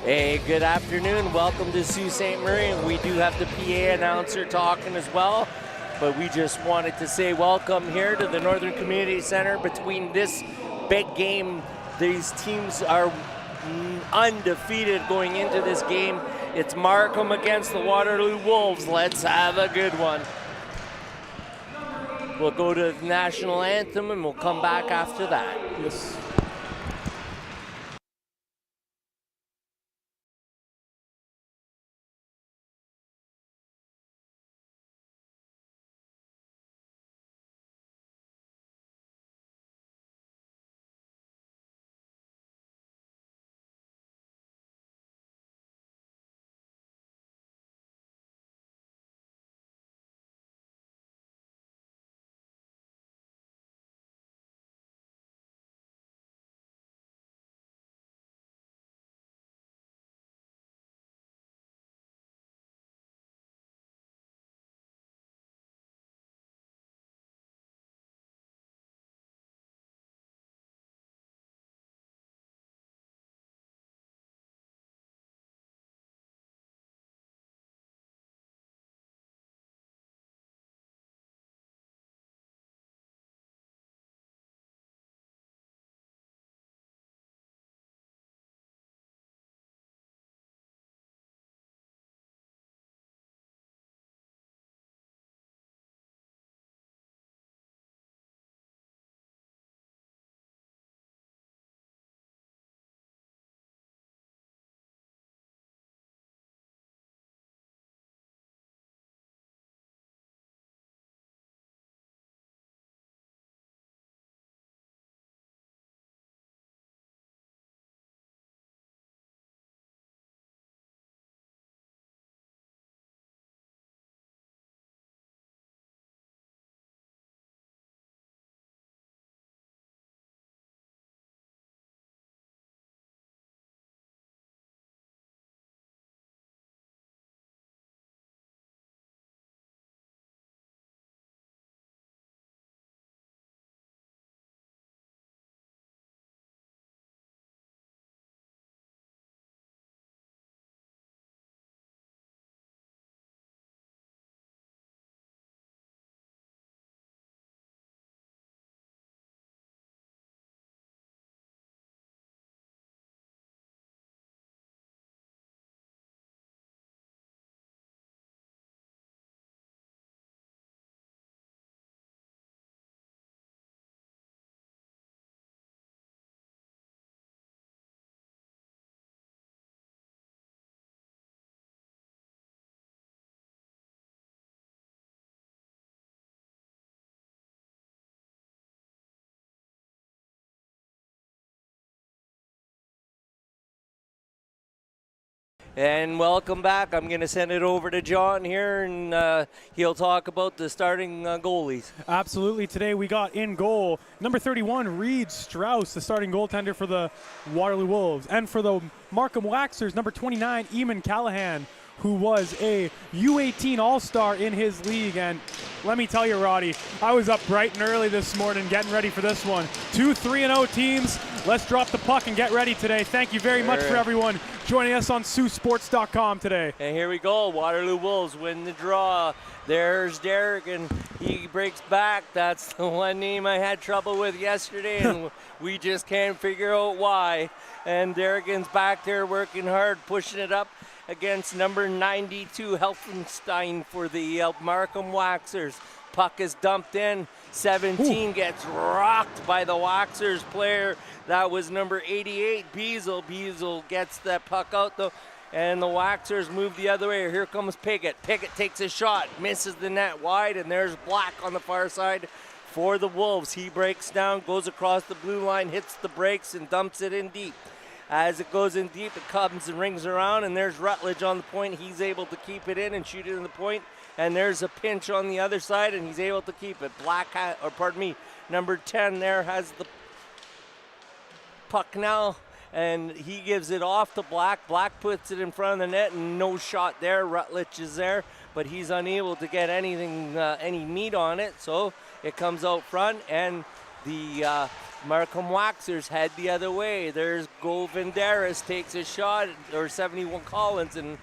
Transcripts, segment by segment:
Hey, good afternoon. Welcome to Sault Ste. Marie. We do have the PA announcer talking as well, but we just wanted to say welcome here to the Northern Community Center. Between this big game, these teams are undefeated going into this game. It's Markham against the Waterloo Wolves. Let's have a good one. We'll go to the national anthem and we'll come back after that. Yes. And welcome back. I'm going to send it over to John here, and he'll talk about the starting goalies. Absolutely. Today we got in goal number 31, Reed Strauss, the starting goaltender for the Waterloo Wolves. And for the Markham Waxers, number 29, Eamon Callahan, who was a U18 All-Star in his league. And let me tell you, Roddy, I was up bright and early this morning getting ready for this one. 2 3-0 teams. Let's drop the puck and get ready today. Thank you very much for everyone joining us on SiouxSports.com today. And here we go. Waterloo Wolves win the draw. There's Derek, and he breaks back. That's the one name I had trouble with yesterday, and we just can't figure out why. And Derekin's back there working hard, pushing it up against number 92, Helfenstein for the Markham Waxers. Puck is dumped in. 17 gets rocked by the Waxers player. That was number 88, Beazle. Beazle gets that puck out, though, and the Waxers move the other way. Here comes Piggott. Piggott takes a shot, misses the net wide, and there's Black on the far side for the Wolves. He breaks down, goes across the blue line, hits the brakes, and dumps it in deep. As it goes in deep, it comes and rings around, and there's Rutledge on the point. He's able to keep it in and shoot it in the point, and there's a pinch on the other side, and he's able to keep it. Number 10 there has the puck now, and he gives it off to Black. Black puts it in front of the net, and no shot there. Rutledge is there, but he's unable to get anything, any meat on it, so it comes out front, and the Markham Waxers head the other way. There's Govindaris takes a shot, or 71 Collins, and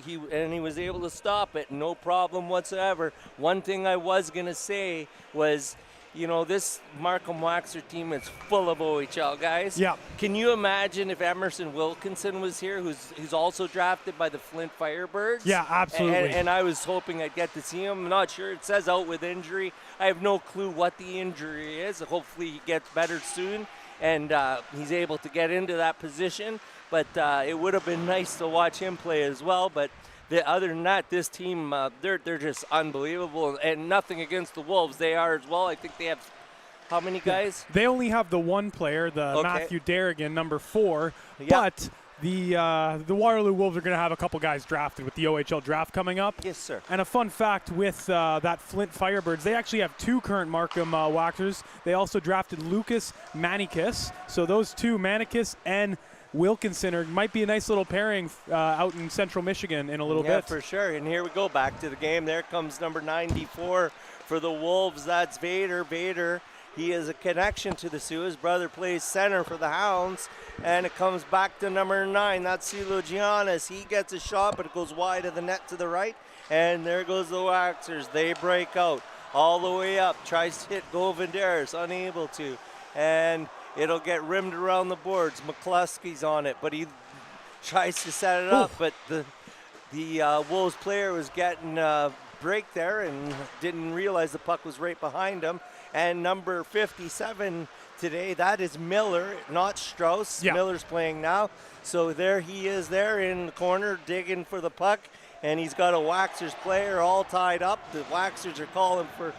he was able to stop it, no problem whatsoever. One thing I was gonna say was, this Markham Waxer team is full of OHL guys. Yeah. Can you imagine if Emerson Wilkinson was here, who's also drafted by the Flint Firebirds? Yeah, absolutely. And I was hoping I'd get to see him. I'm not sure. It says out with injury. I have no clue what the injury is. Hopefully he gets better soon and he's able to get into that position. But it would have been nice to watch him play as well. But other than that, this team, they're just unbelievable. And nothing against the Wolves. They are as well. I think they have how many guys? They only have the one player, Matthew Darrigan, number 4. Yep. But the Waterloo Wolves are going to have a couple guys drafted with the OHL draft coming up. Yes, sir. And a fun fact with that Flint Firebirds, they actually have 2 current Markham Waxers. They also drafted Lucas Manicus. So those 2, Manicus and Wilkinson, might be a nice little pairing out in central Michigan in a little bit. Yeah, for sure. And here we go back to the game. There comes number 94 for the Wolves. That's Vader. Vader, he has a connection to the Sioux. His brother plays center for the Hounds. And it comes back to number 9. That's Silo Giannis. He gets a shot, but it goes wide of the net to the right. And there goes the Waxers. They break out all the way up. Tries to hit Govindaris, unable to. And it'll get rimmed around the boards. McCluskey's on it, but he tries to set it up. But the Wolves player was getting a break there and didn't realize the puck was right behind him. And number 57 today, that is Miller, not Strauss. Yeah. Miller's playing now. So there he is there in the corner digging for the puck. And he's got a Waxers player all tied up. The Waxers are calling for,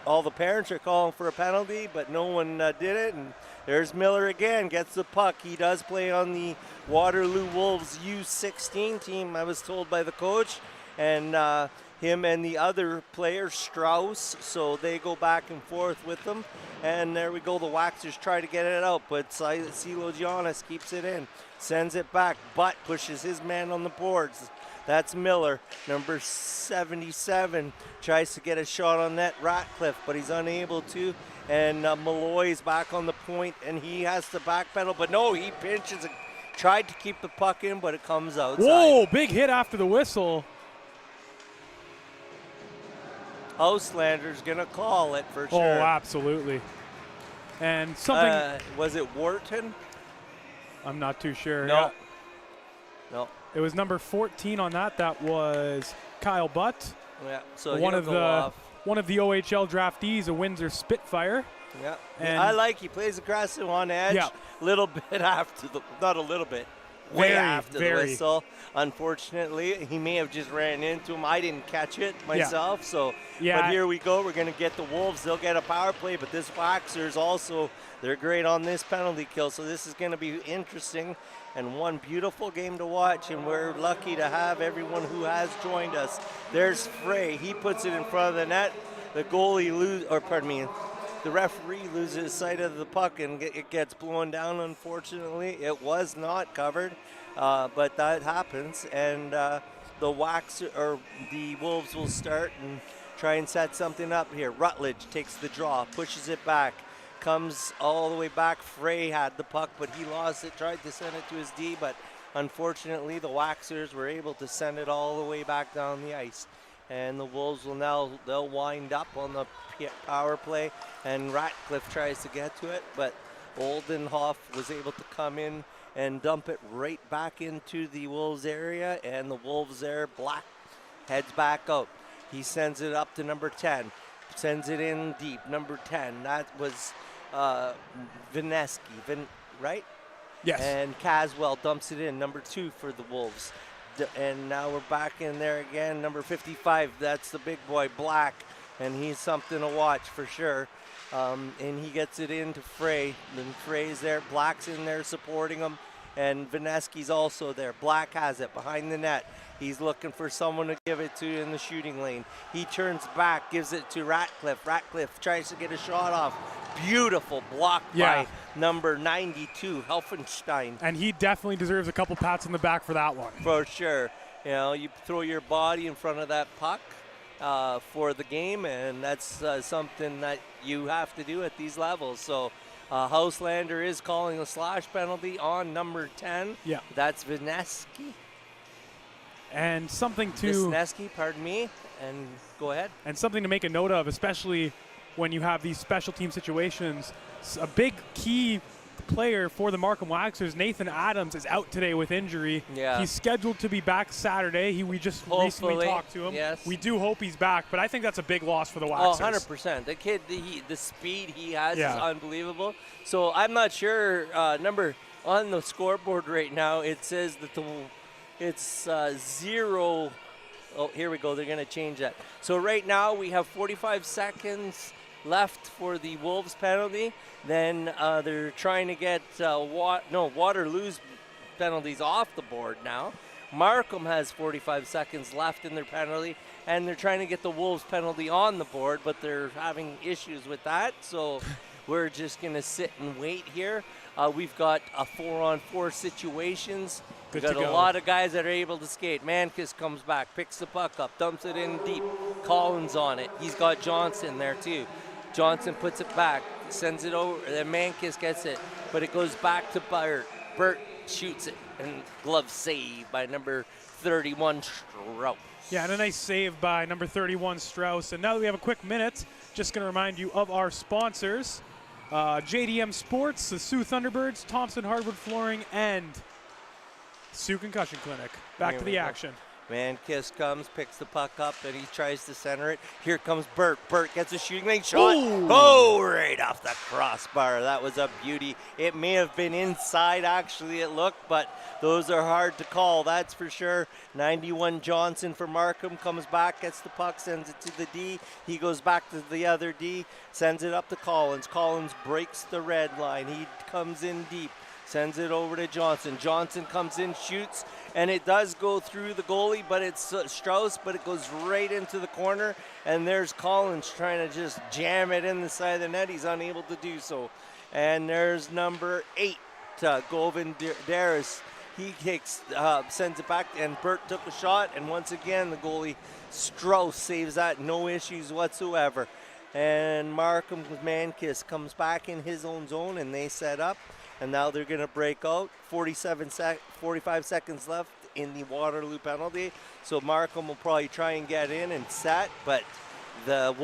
all the parents are calling for a penalty, but no one did it. And there's Miller again, gets the puck. He does play on the Waterloo Wolves U16 team, I was told by the coach. And him and the other player, Strauss, so they go back and forth with them. And there we go, the Waxers try to get it out, but Silo Giannis keeps it in, sends it back. Butt pushes his man on the boards. That's Miller. Number 77 tries to get a shot on net, Ratcliffe, but he's unable to. And Malloy's back on the point, and he has to backpedal, but no, he pinches and tried to keep the puck in, but it comes outside. Whoa, big hit after the whistle. Houselander's gonna call it for sure. Oh, absolutely. And something. Was it Wharton? I'm not too sure. No. Yeah. No. It was number 14 on that. That was Kyle Butt. Yeah. So one of the OHL draftees, a Windsor Spitfire. Yeah. And he plays aggressive on edge. Yeah. A little bit after not a little bit. Way after the whistle. Unfortunately, he may have just ran into him. I didn't catch it myself. So, but here we go. We're going to get the Wolves. They'll get a power play, but this Waxers also, they're great on this penalty kill. So this is going to be interesting and one beautiful game to watch. And we're lucky to have everyone who has joined us. There's Frey. He puts it in front of the net. The goalie the referee loses sight of the puck and it gets blown down, unfortunately. It was not covered, but that happens. And the Wolves will start and try and set something up here. Rutledge takes the draw, pushes it back, comes all the way back. Frey had the puck, but he lost it, tried to send it to his D, but unfortunately the Waxers were able to send it all the way back down the ice. And the Wolves will they'll wind up on the power play, and Ratcliffe tries to get to it, but Oldenhoff was able to come in and dump it right back into the Wolves area, and the Wolves there, Black heads back out. He sends it up to number 10, sends it in deep, number 10. That was Vineski, right? Yes. And Caswell dumps it in, number 2 for the Wolves. And now we're back in there again, number 55. That's the big boy, Black, and he's something to watch for sure. And he gets it into Frey. Then Frey's there, Black's in there supporting him, and Vineski's also there. Black has it behind the net. He's looking for someone to give it to in the shooting lane. He turns back, gives it to Ratcliffe. Ratcliffe tries to get a shot off. Beautiful block by number 92, Helfenstein. And he definitely deserves a couple pats on the back for that one. For sure. You know, you throw your body in front of that puck for the game, and that's something that you have to do at these levels. So Houselander is calling a slash penalty on number 10. Yeah. That's Vineski. And something to Wisniewski, pardon me. And go ahead. And something to make a note of, especially when you have these special team situations. A big key player for the Markham Waxers, Nathan Adams, is out today with injury. Yeah. He's scheduled to be back Saturday. We just recently talked to him. Yes. We do hope he's back, but I think that's a big loss for the Oh, Waxers. 100%. The kid, the speed he has Yeah. is unbelievable. So I'm not sure. Number on the scoreboard right now, it says that it's 0. Oh, here we go. They're going to change that. So right now we have 45 seconds left for the Wolves penalty. Then they're trying to get Waterloo's penalties off the board now. Markham has 45 seconds left in their penalty, and they're trying to get the Wolves penalty on the board, but they're having issues with that. So we're just going to sit and wait here. We've got a 4-on-4 situations. We've got a lot of guys that are able to skate. Mankis comes back, picks the puck up, dumps it in deep. Collins on it. He's got Johnson there too. Johnson puts it back, sends it over, then Mankis gets it, but it goes back to Burt. Burt shoots it, and glove save by number 31, Strauss. Yeah, and a nice save by number 31, Strauss. And now that we have a quick minute, just going to remind you of our sponsors. JDM Sports, the Sioux Thunderbirds, Thompson Hardwood Flooring, and Sioux Concussion Clinic. Back to the action. Mankis comes, picks the puck up, and he tries to center it. Here comes Burt. Burt gets a shooting range shot. Ooh. Oh, right off the crossbar. That was a beauty. It may have been inside, actually, it looked, but those are hard to call, that's for sure. 91 Johnson for Markham comes back, gets the puck, sends it to the D. He goes back to the other D, sends it up to Collins. Collins breaks the red line. He comes in deep. Sends it over to Johnson. Johnson comes in, shoots, and it does go through the goalie, but it's Strauss, but it goes right into the corner, and there's Collins trying to just jam it in the side of the net. He's unable to do so. And there's number 8, Govin Darris. He sends it back, and Burt took a shot, and once again, the goalie Strauss saves that, no issues whatsoever. And Markham Mankis comes back in his own zone, and they set up. And now they're going to break out. 45 seconds left in the Waterloo penalty. So Markham will probably try and get in and set, but the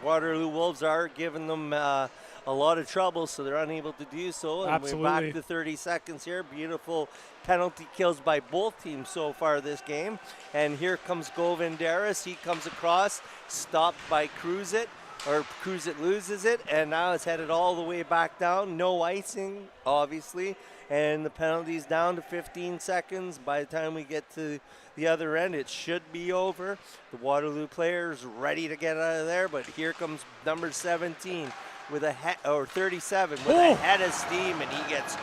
Waterloo Wolves are giving them a lot of trouble, so they're unable to do so. And Absolutely. We're back to 30 seconds here. Beautiful penalty kills by both teams so far this game. And here comes Govin Darris. He comes across, stopped by Cruzit. Or Cruzit loses it, and now it's headed all the way back down. No icing, obviously, and the penalty's down to 15 seconds. By the time we get to the other end, it should be over. The Waterloo player's ready to get out of there, but here comes number 17 with a 37 with a head of steam, and he gets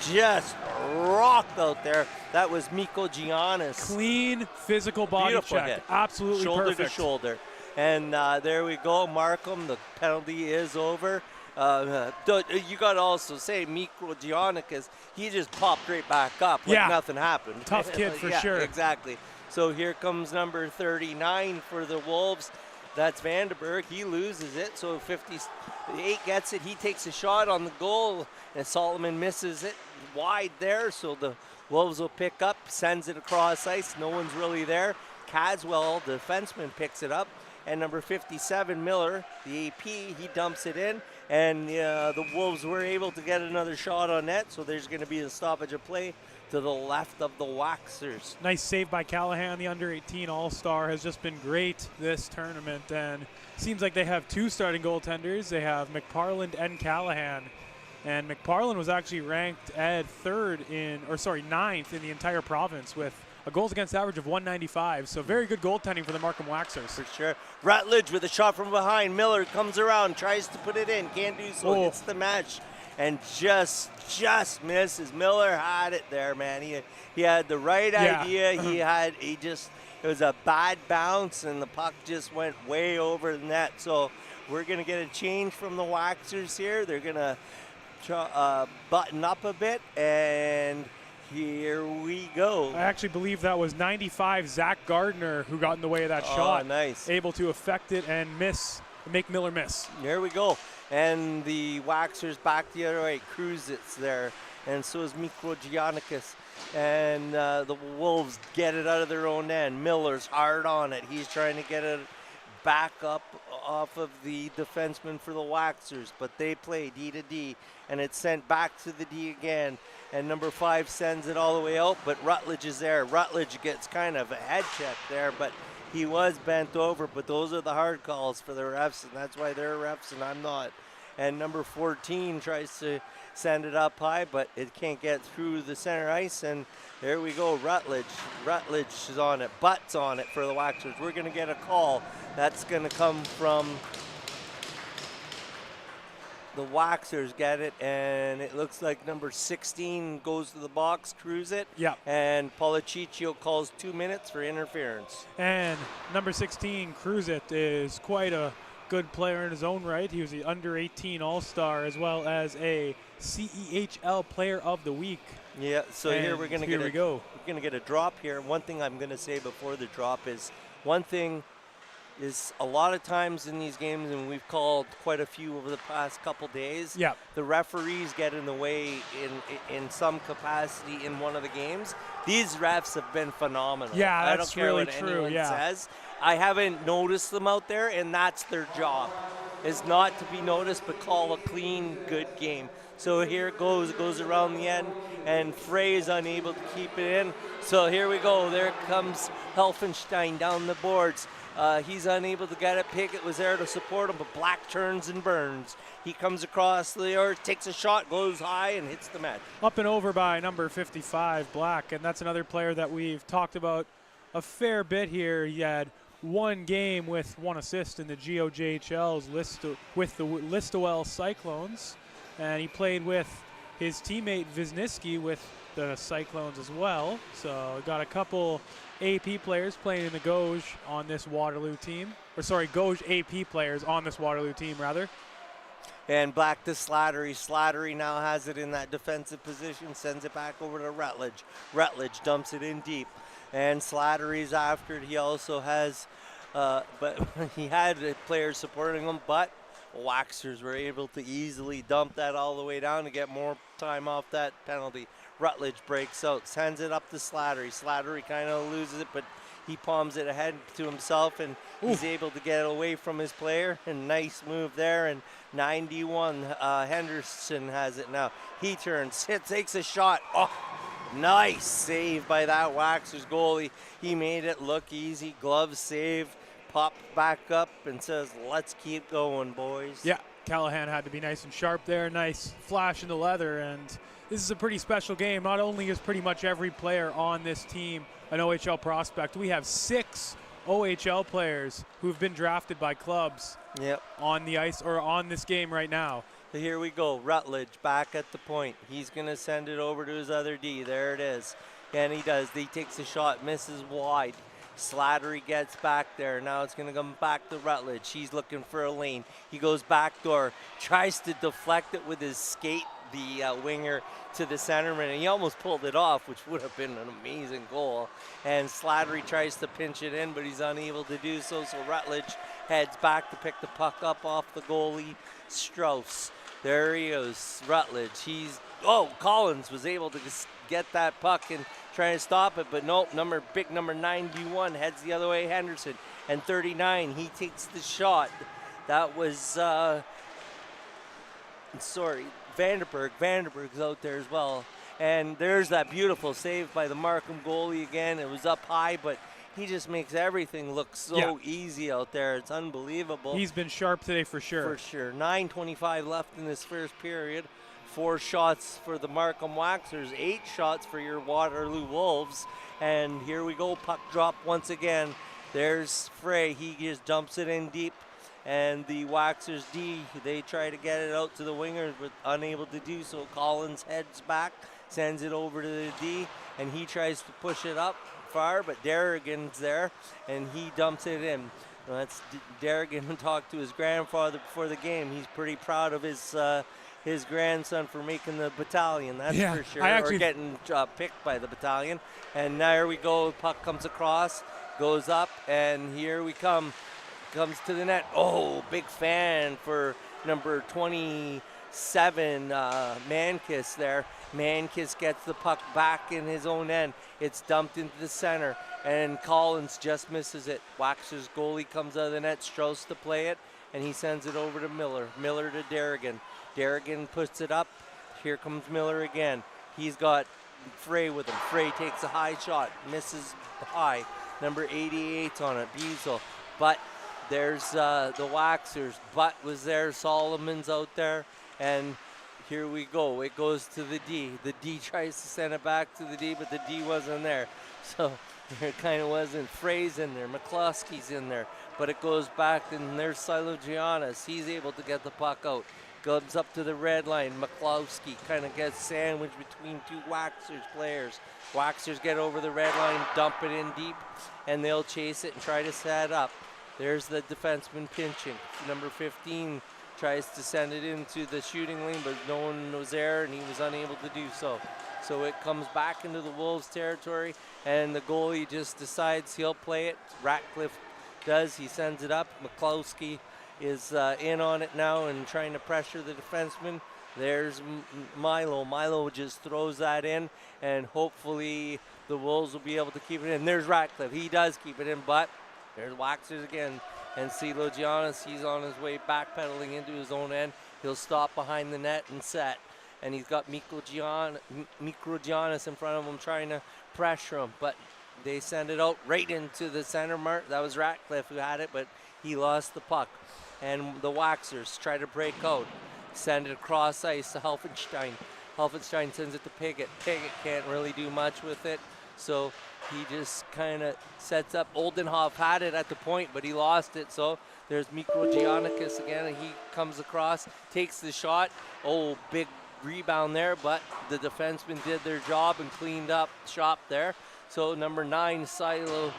just rocked out there. That was Mikko Giannis. Clean physical body Beautiful check. hit. Absolutely shoulder perfect. to shoulder. And there we go, Markham. The penalty is over. You got to also say Mikko Giannis, he just popped right back up like nothing happened. Tough kid for sure. Exactly. So here comes number 39 for the Wolves. That's Vandenberg. He loses it. So 58 gets it. He takes a shot on the goal, and Solomon misses it wide there. So the Wolves will pick up, sends it across ice. No one's really there. Caswell, the defenseman, picks it up. And number 57, Miller, the AP, he dumps it in. And the Wolves were able to get another shot on net, so there's going to be a stoppage of play to the left of the Waxers. Nice save by Callahan. The under-18 All-Star has just been great this tournament. And seems like they have 2 starting goaltenders. They have McParland and Callahan. And McParland was actually ranked at 9th in the entire province with a goals against average of 195, so very good goaltending for the Markham Waxers. For sure. Rutledge with a shot from behind. Miller comes around, tries to put it in, can't do so. Hits the match and just misses. Miller had it there, man. He had the right idea. It was a bad bounce, and the puck just went way over the net. So we're gonna get a change from the Waxers here. They're gonna button up a bit, and here we go. I actually believe that was 95 Zach Gardner who got in the way of that shot. Nice. Able to affect it and miss make Miller miss. There we go. And the Waxers back the other way. Kruzit's there. And so is Mikro Giannikis. And the Wolves get it out of their own end. Miller's hard on it. He's trying to get it back up off of the defenseman for the Waxers. But they play D to D. And it's sent back to the D again. And number 5 sends it all the way out. But Rutledge is there. Rutledge gets kind of a head check there. But he was bent over, but those are the hard calls for the refs, and that's why they're refs and I'm not. And number 14 tries to send it up high, but it can't get through the center ice, and there we go, Rutledge. Rutledge is on it, Butt's on it for the Waxers. We're going to get a call. That's going to come from the Waxers, get it, and it looks like number 16 goes to the box, cruise it. Yeah. And Policicio calls 2 minutes for interference. And number 16, Kruzit, is quite a good player in his own right. He was the under-18 All-Star as well as a CEHL Player of the Week. Yeah, so and here we're going to we're going to get a drop here. One thing I'm going to say before the drop is a lot of times in these games, and we've called quite a few over the past couple days, Yeah. the referees get in the way in some capacity in one of the games. These refs have been phenomenal. Yeah, I don't that's care really what true, anyone yeah. says. I haven't noticed them out there, and that's their job, is not to be noticed, but call a clean, good game. So here it goes around the end, and Frey is unable to keep it in. So here we go. There comes Helfenstein down the boards. He's unable to get it. Pickett was there to support him, but Black turns and burns. He comes across the earth, takes a shot, goes high, and hits the net. Up and over by number 55, Black, and that's another player that we've talked about a fair bit here. He had one game with 1 assist in the GOJHL's with the Listowel Cyclones, and he played with his teammate Wisniewski with the Cyclones as well. So got a couple AP players playing in the Gauge on this Waterloo team. Or sorry, Gauge AP players on this Waterloo team, rather. And Black to Slattery. Slattery now has it in that defensive position, sends it back over to Rutledge. Rutledge dumps it in deep. And Slattery's after it. He also has, but he had players supporting him, but Waxers were able to easily dump that all the way down to get more time off that penalty. Rutledge breaks out, sends it up to Slattery. Slattery kind of loses it, but he palms it ahead to himself, and he's able to get it away from his player. And nice move there. And 91, Henderson has it now. He turns, takes a shot. Oh, nice save by that Waxers goalie. He made it look easy. Glove save. Popped back up and says, let's keep going, boys. Yeah, Callahan had to be nice and sharp there. Nice flash in the leather, and this is a pretty special game. Not only is pretty much every player on this team an OHL prospect, we have 6 OHL players who've been drafted by clubs on the ice or on this game right now. So here we go. Rutledge back at the point. He's going to send it over to his other D. There it is. And he does. He takes a shot, misses wide. Slattery gets back there. Now it's going to come back to Rutledge. He's looking for a lane. He goes backdoor, tries to deflect it with his skate, the winger, to the centerman, and he almost pulled it off, which would have been an amazing goal. And Slattery tries to pinch it in, but he's unable to do so, so Rutledge heads back to pick the puck up off the goalie, Strauss. There he is, Rutledge. Collins was able to get that puck and try to stop it, but nope, big number 91 heads the other way, Henderson. And 39, he takes the shot. That was, Vanderberg. Vanderberg's out there as well. And there's that beautiful save by the Markham goalie again. It was up high, but he just makes everything look so easy out there. It's unbelievable. He's been sharp today for sure. For sure. 9:25 left in this first period. 4 shots for the Markham Waxers, 8 shots for your Waterloo Wolves. And here we go, puck drop once again. There's Frey. He just dumps it in deep. And the Waxers D, they try to get it out to the wingers, but unable to do so. Collins heads back, sends it over to the D, and he tries to push it up far, but Derrigan's there, and he dumps it in. That's Derrigan talked to his grandfather before the game. He's pretty proud of his grandson for making the battalion, that's for sure, or getting picked by the battalion. And there we go, puck comes across, goes up, and here we come. comes to the net. Oh, big fan for number 27, Mankiss there. Mankiss gets the puck back in his own end. It's dumped into the center, and Collins just misses it. Waxer's goalie comes out of the net, Strauss to play it, and he sends it over to Miller. Miller to Derrigan. Derrigan puts it up. Here comes Miller again. He's got Frey with him. Frey takes a high shot, misses high. Number 88's on it, Beazle. But there's the Waxers. Butt was there, Solomon's out there, and here we go. It goes to the D. The D tries to send it back to the D, but the D wasn't there. So there kind of wasn't. Frey's in there, McCloskey's in there, but it goes back, and there's Silo Giannis. He's able to get the puck out. Comes up to the red line. McCloskey kind of gets sandwiched between two Waxers players. Waxers get over the red line, dump it in deep, and they'll chase it and try to set up. There's the defenseman pinching. Number 15 tries to send it into the shooting lane, but no one was there, and he was unable to do so. So it comes back into the Wolves' territory, and the goalie just decides he'll play it. Ratcliffe does. He sends it up. McCloskey is in on it now and trying to pressure the defenseman. There's Milo. Milo just throws that in, and hopefully the Wolves will be able to keep it in. There's Ratcliffe. He does keep it in, but there's Waxers again. And Silo Giannis, he's on his way backpedaling into his own end. He'll stop behind the net and set. And he's got Mikro Giannis in front of him trying to pressure him. But they send it out right into the center mark. That was Ratcliffe who had it, but he lost the puck. And the Waxers try to break out. Send it across ice to Helfenstein. Helfenstein sends it to Piggott. Piggott can't really do much with it. So he just kind of sets up. Oldenhoff had it at the point, but he lost it. So there's Mikro Giannikis again, and he comes across, takes the shot. Oh, big rebound there, but the defensemen did their job and cleaned up shop there. So number 9, Silo,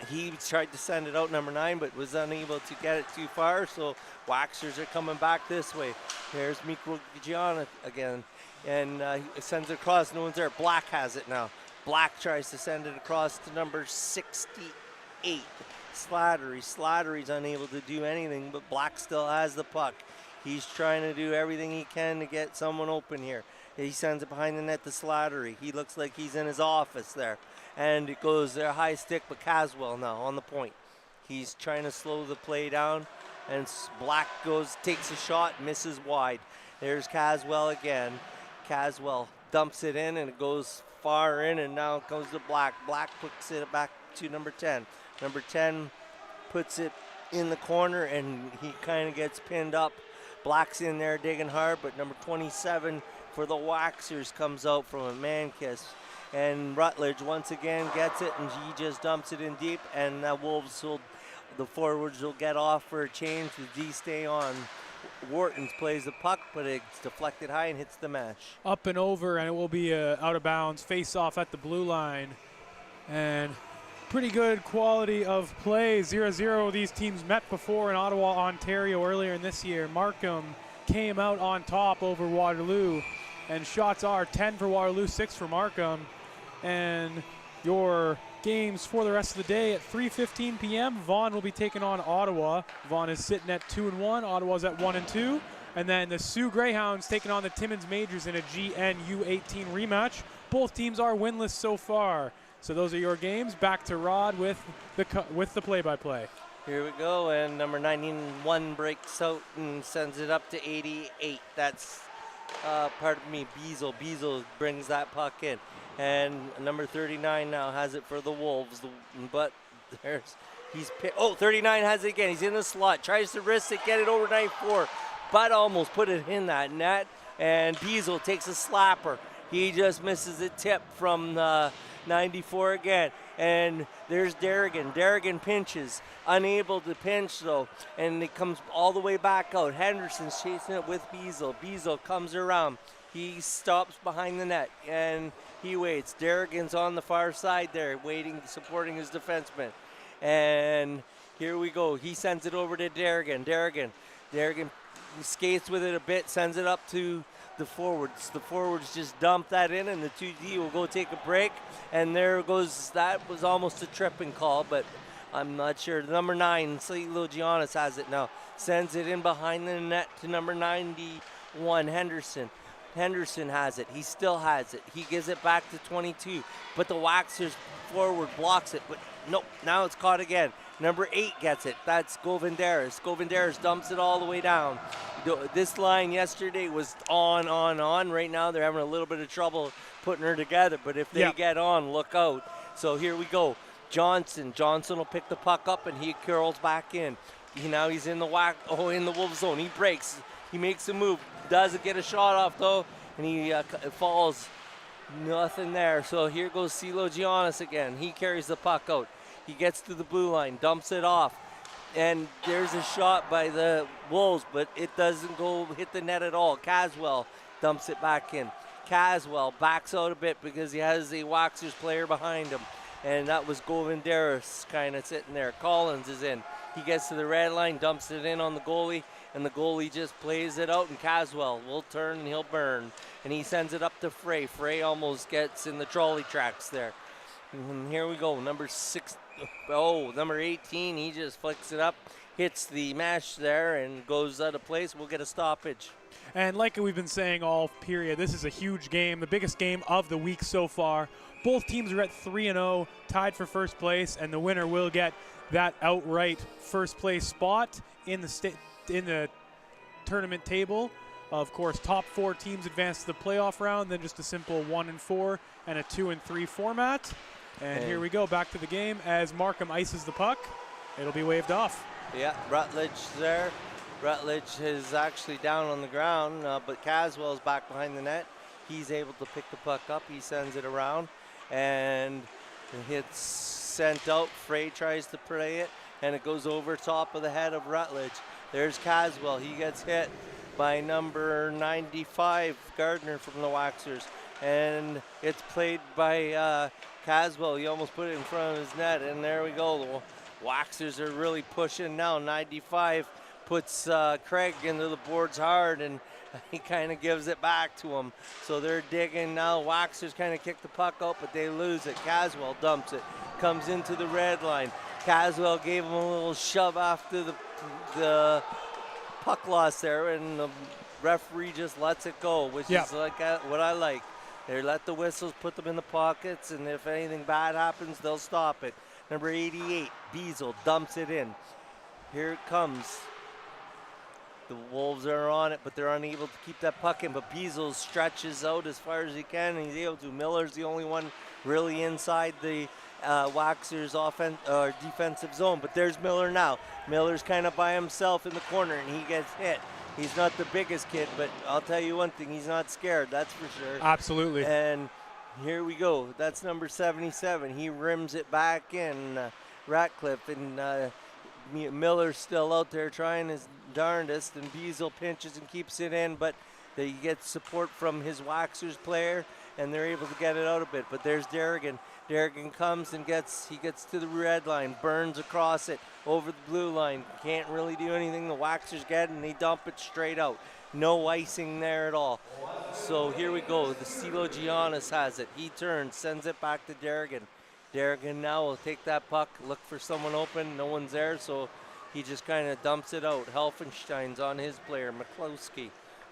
he tried to send it out, number 9, but was unable to get it too far. So Waxers are coming back this way. There's Mikro Giannik again. And he sends it across, no one's there. Black has it now. Black tries to send it across to number 68, Slattery. Slattery's unable to do anything, but Black still has the puck. He's trying to do everything he can to get someone open here. He sends it behind the net to Slattery. He looks like he's in his office there. And it goes there, high stick, but Caswell now on the point. He's trying to slow the play down, and Black takes a shot, misses wide. There's Caswell again. Caswell dumps it in, and it goes far in, and now it comes to Black. Black puts it back to number 10. Number 10 puts it in the corner, and he kind of gets pinned up. Black's in there digging hard, but number 27 for the Waxers comes out from a man kiss. And Rutledge once again gets it, and he just dumps it in deep, and the forwards will get off for a change. The D stay on. Wharton plays the puck, but it's deflected high and hits the mesh. Up and over, and it will be out of bounds. Face off at the blue line. And pretty good quality of play. 0-0. These teams met before in Ottawa, Ontario earlier in this year. Markham came out on top over Waterloo. And shots are 10 for Waterloo, 6 for Markham. And your games for the rest of the day at 3:15 p.m. Vaughan will be taking on Ottawa. Vaughan is sitting at 2-1. Ottawa's at 1-2. And then the Sioux Greyhounds taking on the Timmins Majors in a GN U18 rematch. Both teams are winless so far. So those are your games. Back to Rod with the play-by-play. Here we go, and number 91 breaks out and sends it up to 88. That's Beazle. Beazle brings that puck in. And number 39 now has it for the Wolves. But 39 has it again. He's in the slot. Tries to wrist it, get it over 94. But almost put it in that net. And Beazle takes a slapper. He just misses a tip from 94 again. And there's Derrigan. Derrigan pinches. Unable to pinch, though. And it comes all the way back out. Henderson's chasing it with Beazle. Beazle comes around. He stops behind the net. And he waits. Derrigan's on the far side there, waiting, supporting his defenseman. And here we go. He sends it over to Derrigan. Derrigan skates with it a bit, sends it up to the forwards. The forwards just dump that in, and the 2D will go take a break. And there goes, that was almost a tripping call, but I'm not sure. Number 9, Celo Giannis has it now. Sends it in behind the net to number 91, Henderson. Henderson has it. He still has it. He gives it back to 22. But the Waxers forward blocks it. But nope, now it's caught again. Number 8 gets it. That's Govindaris. Govindaris dumps it all the way down. This line yesterday was on. Right now they're having a little bit of trouble putting her together. But if they get on, look out. So here we go. Johnson will pick the puck up and he curls back in. Now he's in the in the Wolves zone. He breaks. He makes a move. Doesn't get a shot off though, and he falls. Nothing there. So here goes Celo Giannis again. He carries the puck out. He gets to the blue line, dumps it off, and there's a shot by the Wolves, but it doesn't go hit the net at all. Caswell dumps it back in. Caswell backs out a bit because he has a Waxers player behind him, and that was Govindaris kind of sitting there. Collins is in. He gets to the red line, dumps it in on the goalie, and the goalie just plays it out, and Caswell will turn and he'll burn. And he sends it up to Frey. Frey almost gets in the trolley tracks there. And here we go, number 18, he just flicks it up, hits the mesh there, and goes out of place. We'll get a stoppage. And like we've been saying all period, this is a huge game, the biggest game of the week so far. Both teams are at 3-0, tied for first place, and the winner will get that outright first place spot in the tournament table. Of course, top 4 teams advance to the playoff round, then just a simple 1-4 and a 2-3 format. And here we go, back to the game as Markham ices the puck. It'll be waved off. Yeah, Rutledge there. Rutledge is actually down on the ground, but Caswell's back behind the net. He's able to pick the puck up. He sends it around, and it's sent out. Frey tries to play it, and it goes over top of the head of Rutledge. There's Caswell. He gets hit by number 95, Gardner from the Waxers, and it's played by Caswell. He almost put it in front of his net, and there we go. The Waxers are really pushing now. 95 puts Craig into the boards hard, and he kind of gives it back to him. So they're digging now. Waxers kind of kick the puck out, but they lose it. Caswell dumps it, comes into the red line. Caswell gave him a little shove after the puck loss there, and the referee just lets it go, which is like what I like. They let the whistles, put them in the pockets, and if anything bad happens, they'll stop it. Number 88, Beazle, dumps it in. Here it comes. The Wolves are on it, but they're unable to keep that puck in. But Beazle stretches out as far as he can, and he's able to. Miller's the only one really inside the Waxers defensive zone. But there's Miller now. Miller's kind of by himself in the corner, and he gets hit. He's not the biggest kid, but I'll tell you one thing, he's not scared, that's for sure. Absolutely. And here we go. That's number 77. He rims it back in, Ratcliffe, and Miller's still out there trying his darndest, and Beazle pinches and keeps it in, but they get support from his Waxers player, and they're able to get it out a bit. But there's Derrigan. Derrigan comes and gets to the red line, burns across it over the blue line. Can't really do anything. The Waxers get it, and they dump it straight out. No icing there at all. So here we go. The Celo Giannis has it. He turns, sends it back to Derrigan. Derrigan now will take that puck, look for someone open. No one's there, so he just kind of dumps it out. Helfenstein's on his player, McCloskey.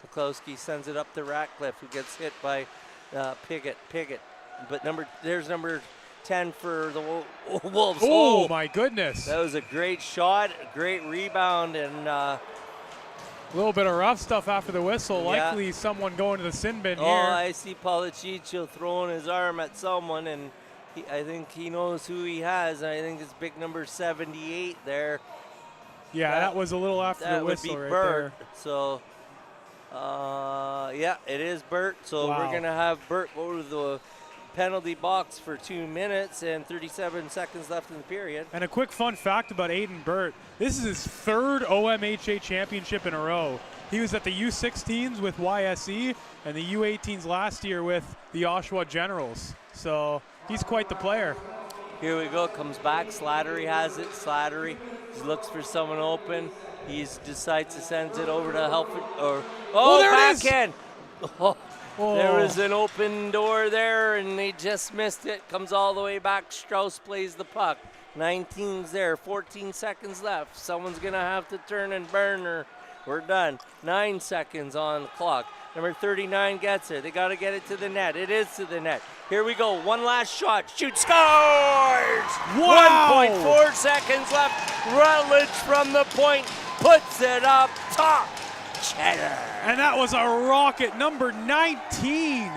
McCloskey sends it up to Ratcliffe, who gets hit by Piggott. But there's number 10 for the Wolves. Oh, my goodness. That was a great shot, a great rebound, and a little bit of rough stuff after the whistle. Likely someone going to the sin bin here. I see Policicio throwing his arm at someone, and I think he knows who he has. And I think it's big number 78 there. Yeah, that was a little after the whistle right Bert. there. So, it is Bert. So we're going to have Bert go to the penalty box for 2 minutes and 37 seconds left in the period. And a quick fun fact about Aiden Burt. This is his 3rd OMHA championship in a row. He was at the U16s with YSE and the U18s last year with the Oshawa Generals. So he's quite the player. Here we go, comes back, Slattery has it. Slattery looks for someone open. He decides to send it over to help it, backhand. There was an open door there, and they just missed it. Comes all the way back. Strauss plays the puck. 19's there, 14 seconds left. Someone's going to have to turn and burn or we're done. 9 seconds on the clock. Number 39 gets it. They got to get it to the net. It is to the net. Here we go. One last shot. Shoot, scores! Wow! 1.4 seconds left. Rutledge from the point puts it up top. Cheddar. And that was a rocket. Number 19,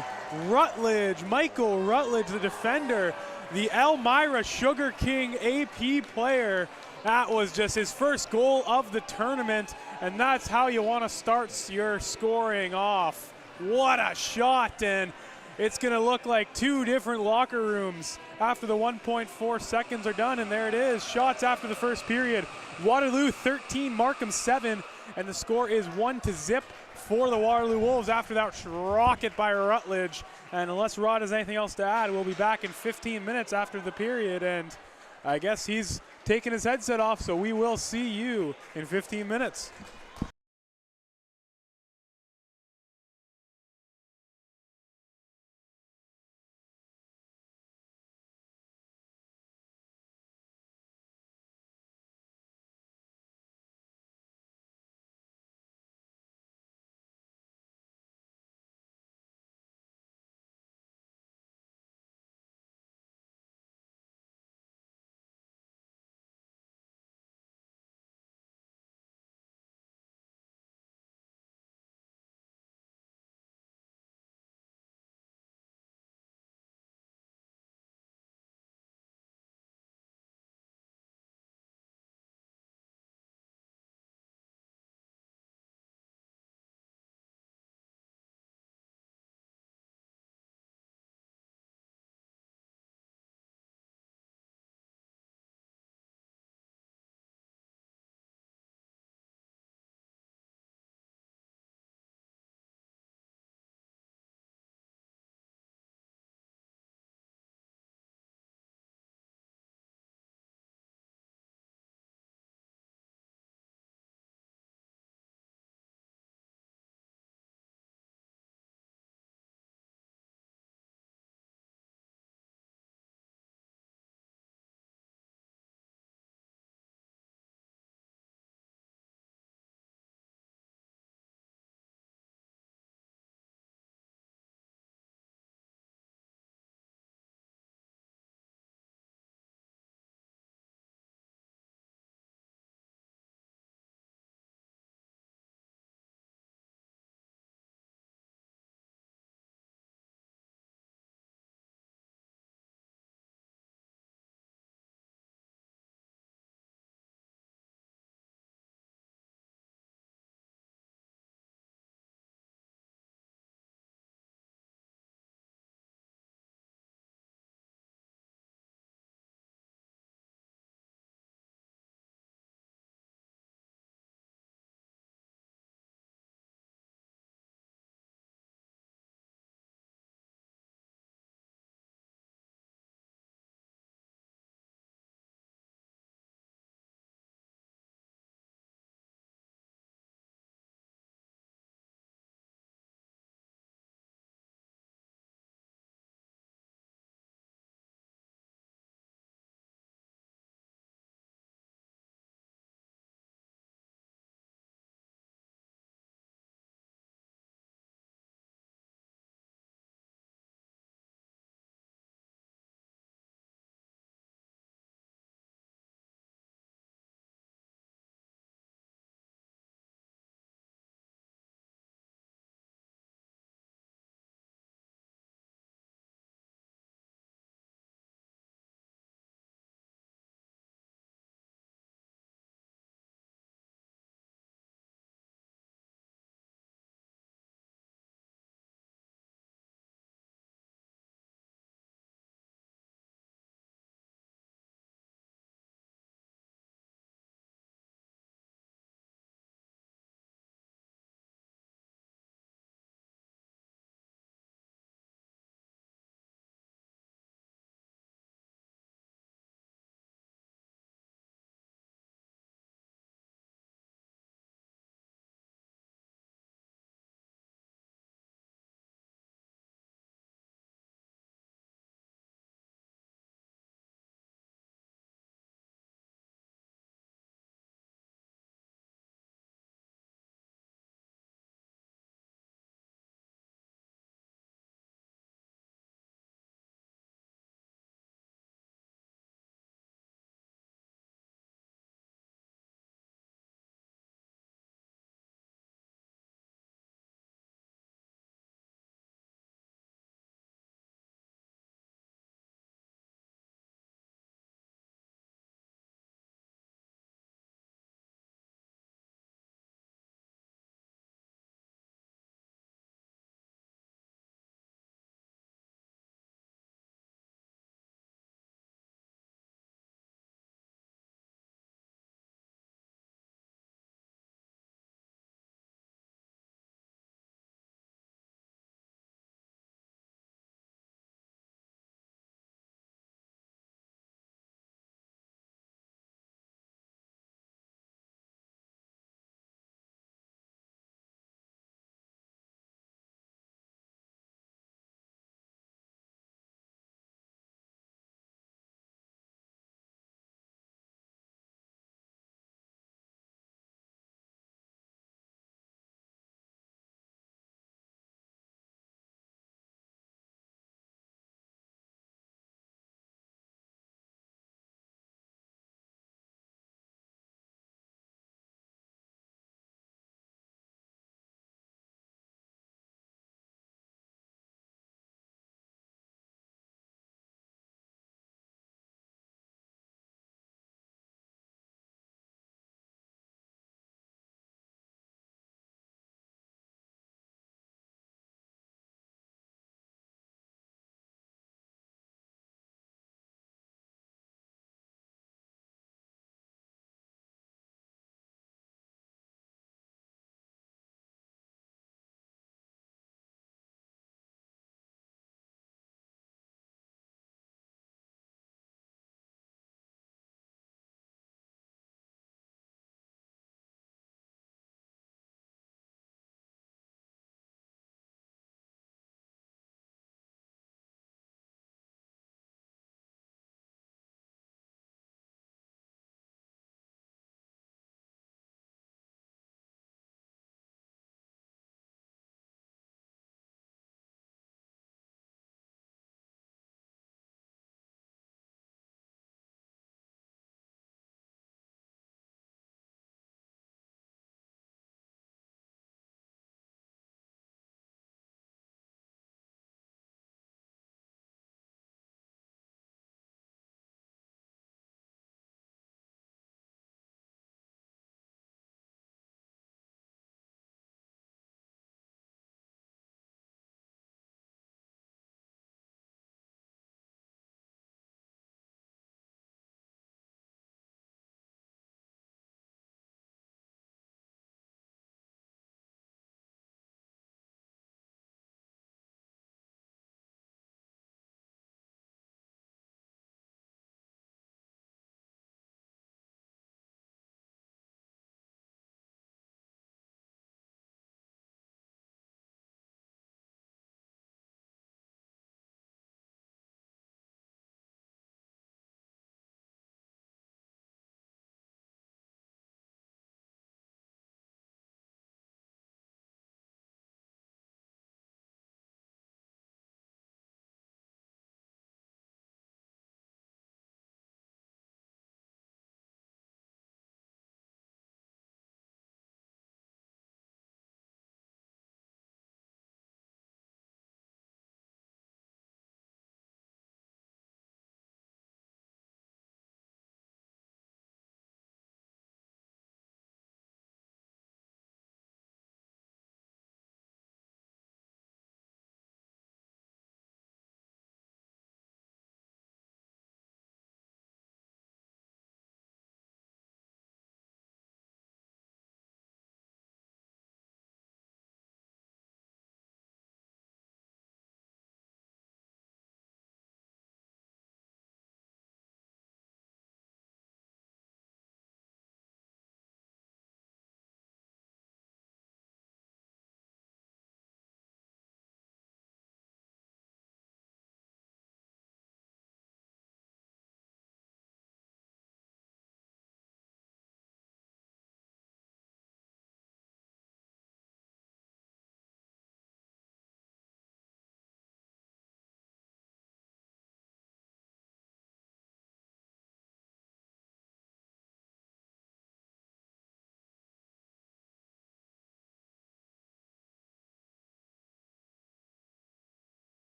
Rutledge. Michael Rutledge, the defender. The Elmira Sugar King AP player. That was just his first goal of the tournament, and that's how you want to start your scoring off. What a shot, and it's going to look like 2 different locker rooms after the 1.4 seconds are done, and there it is. Shots after the first period. Waterloo 13, Markham 7, and the score is 1-0 for the Waterloo Wolves after that rocket by Rutledge. And unless Rod has anything else to add, we'll be back in 15 minutes after the period, and I guess he's taking his headset off, so we will see you in 15 minutes.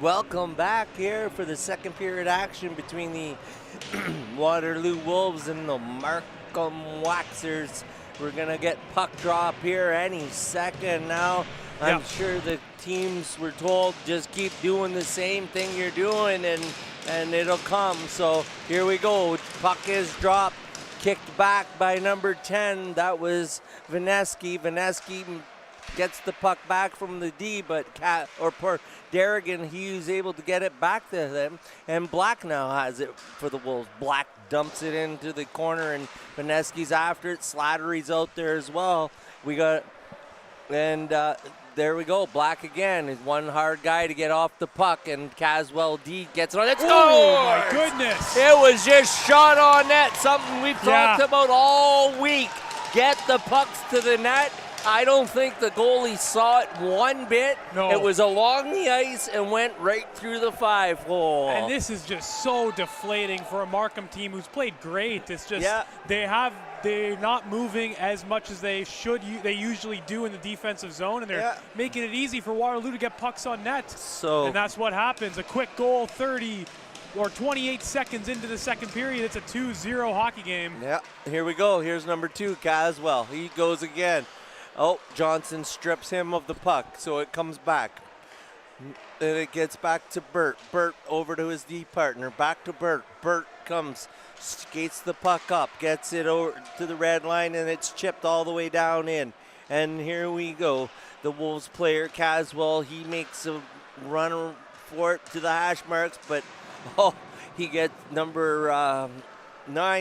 welcome back here for the second period action between the Waterloo Wolves and the Markham Waxers. We're going to get puck drop here any second now. I'm sure the teams were told just keep doing the same thing you're doing and it'll come. So here we go. Puck is dropped, kicked back by number 10. That was Vineski. Vineski gets the puck back from the D, but poor Derrigan, he was able to get it back to them, and Black now has it for the Wolves. Black dumps it into the corner, and Vineski's after it. Slattery's out there as well. There we go. Black again is one hard guy to get off the puck, and Caswell D gets it on. It's Oh my goodness! It was just shot on net. Something we've talked about all week. Get the pucks to the net. I don't think the goalie saw it one bit. No. It was along the ice and went right through the 5-hole. And this is just so deflating for a Markham team who's played great. It's just they're not moving as much as they usually do in the defensive zone, and they're making it easy for Waterloo to get pucks on net. And that's what happens. A quick goal, 30 or 28 seconds into the second period. It's a 2-0 hockey game. Yeah, here we go. Here's number 2, Caswell. He goes again. Oh, Johnson strips him of the puck, so it comes back. And it gets back to Burt. Burt over to his D partner. Back to Burt. Burt comes, skates the puck up, gets it over to the red line, and it's chipped all the way down in. And here we go. The Wolves player, Caswell, he makes a run for it to the hash marks, but he gets number 8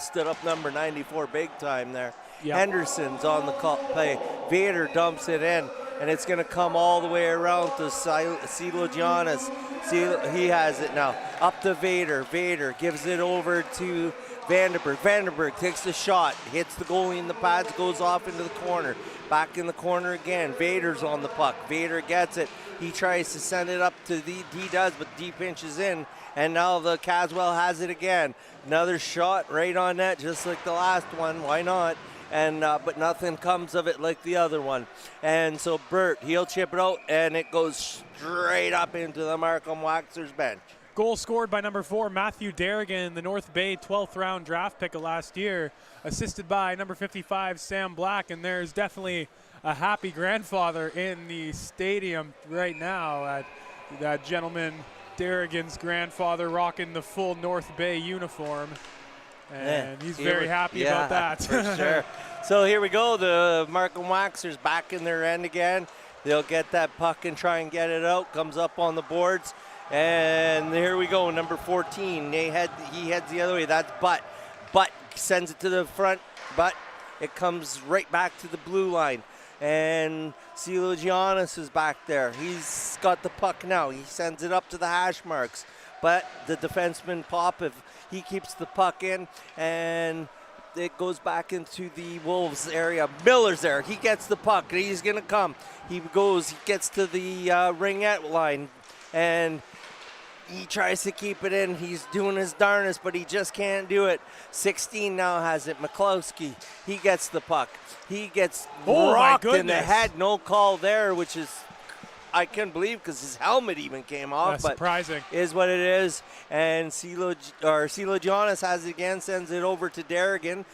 stood up number 94 big time there. Yep. Henderson's on the play. Vader dumps it in, and it's going to come all the way around to Silo Giannis. He has it now. Up to Vader. Vader gives it over to Vandenberg. Vandenberg takes the shot, hits the goalie in the pads, goes off into the corner. Back in the corner again. Vader's on the puck. Vader gets it. He tries to send it up to D. D does, but D pinches in. And now the Caswell has it again. Another shot right on net, just like the last one. Why not? And but nothing comes of it like the other one. And so Burt, he'll chip it out, and it goes straight up into the Markham Waxers bench. Goal scored by number 4, Matthew Derrigan, the North Bay 12th round draft pick of last year, assisted by number 55, Sam Black. And there's definitely a happy grandfather in the stadium right now. That gentleman, Derrigan's grandfather, rocking the full North Bay uniform. And he's very happy about that. For sure. So here we go. The Markham Waxers back in their end again. They'll get that puck and try and get it out. Comes up on the boards. And here we go. Number 14. He heads the other way. That's Butt. Butt sends it to the front. But it comes right back to the blue line. And Silo Giannis is back there. He's got the puck now. He sends it up to the hash marks. But the defenseman Popov, he keeps the puck in, and it goes back into the Wolves area. Miller's there. He gets the puck. He's going to come. He gets to the ringette line, and he tries to keep it in. He's doing his darnest, but he just can't do it. 16 now has it. McCloskey, he gets the puck. He gets rocked in the head. No call there, which is I couldn't believe because his helmet even came off. That's but surprising. Is what it is. And Silo Jonas has it again, sends it over to Derrigan,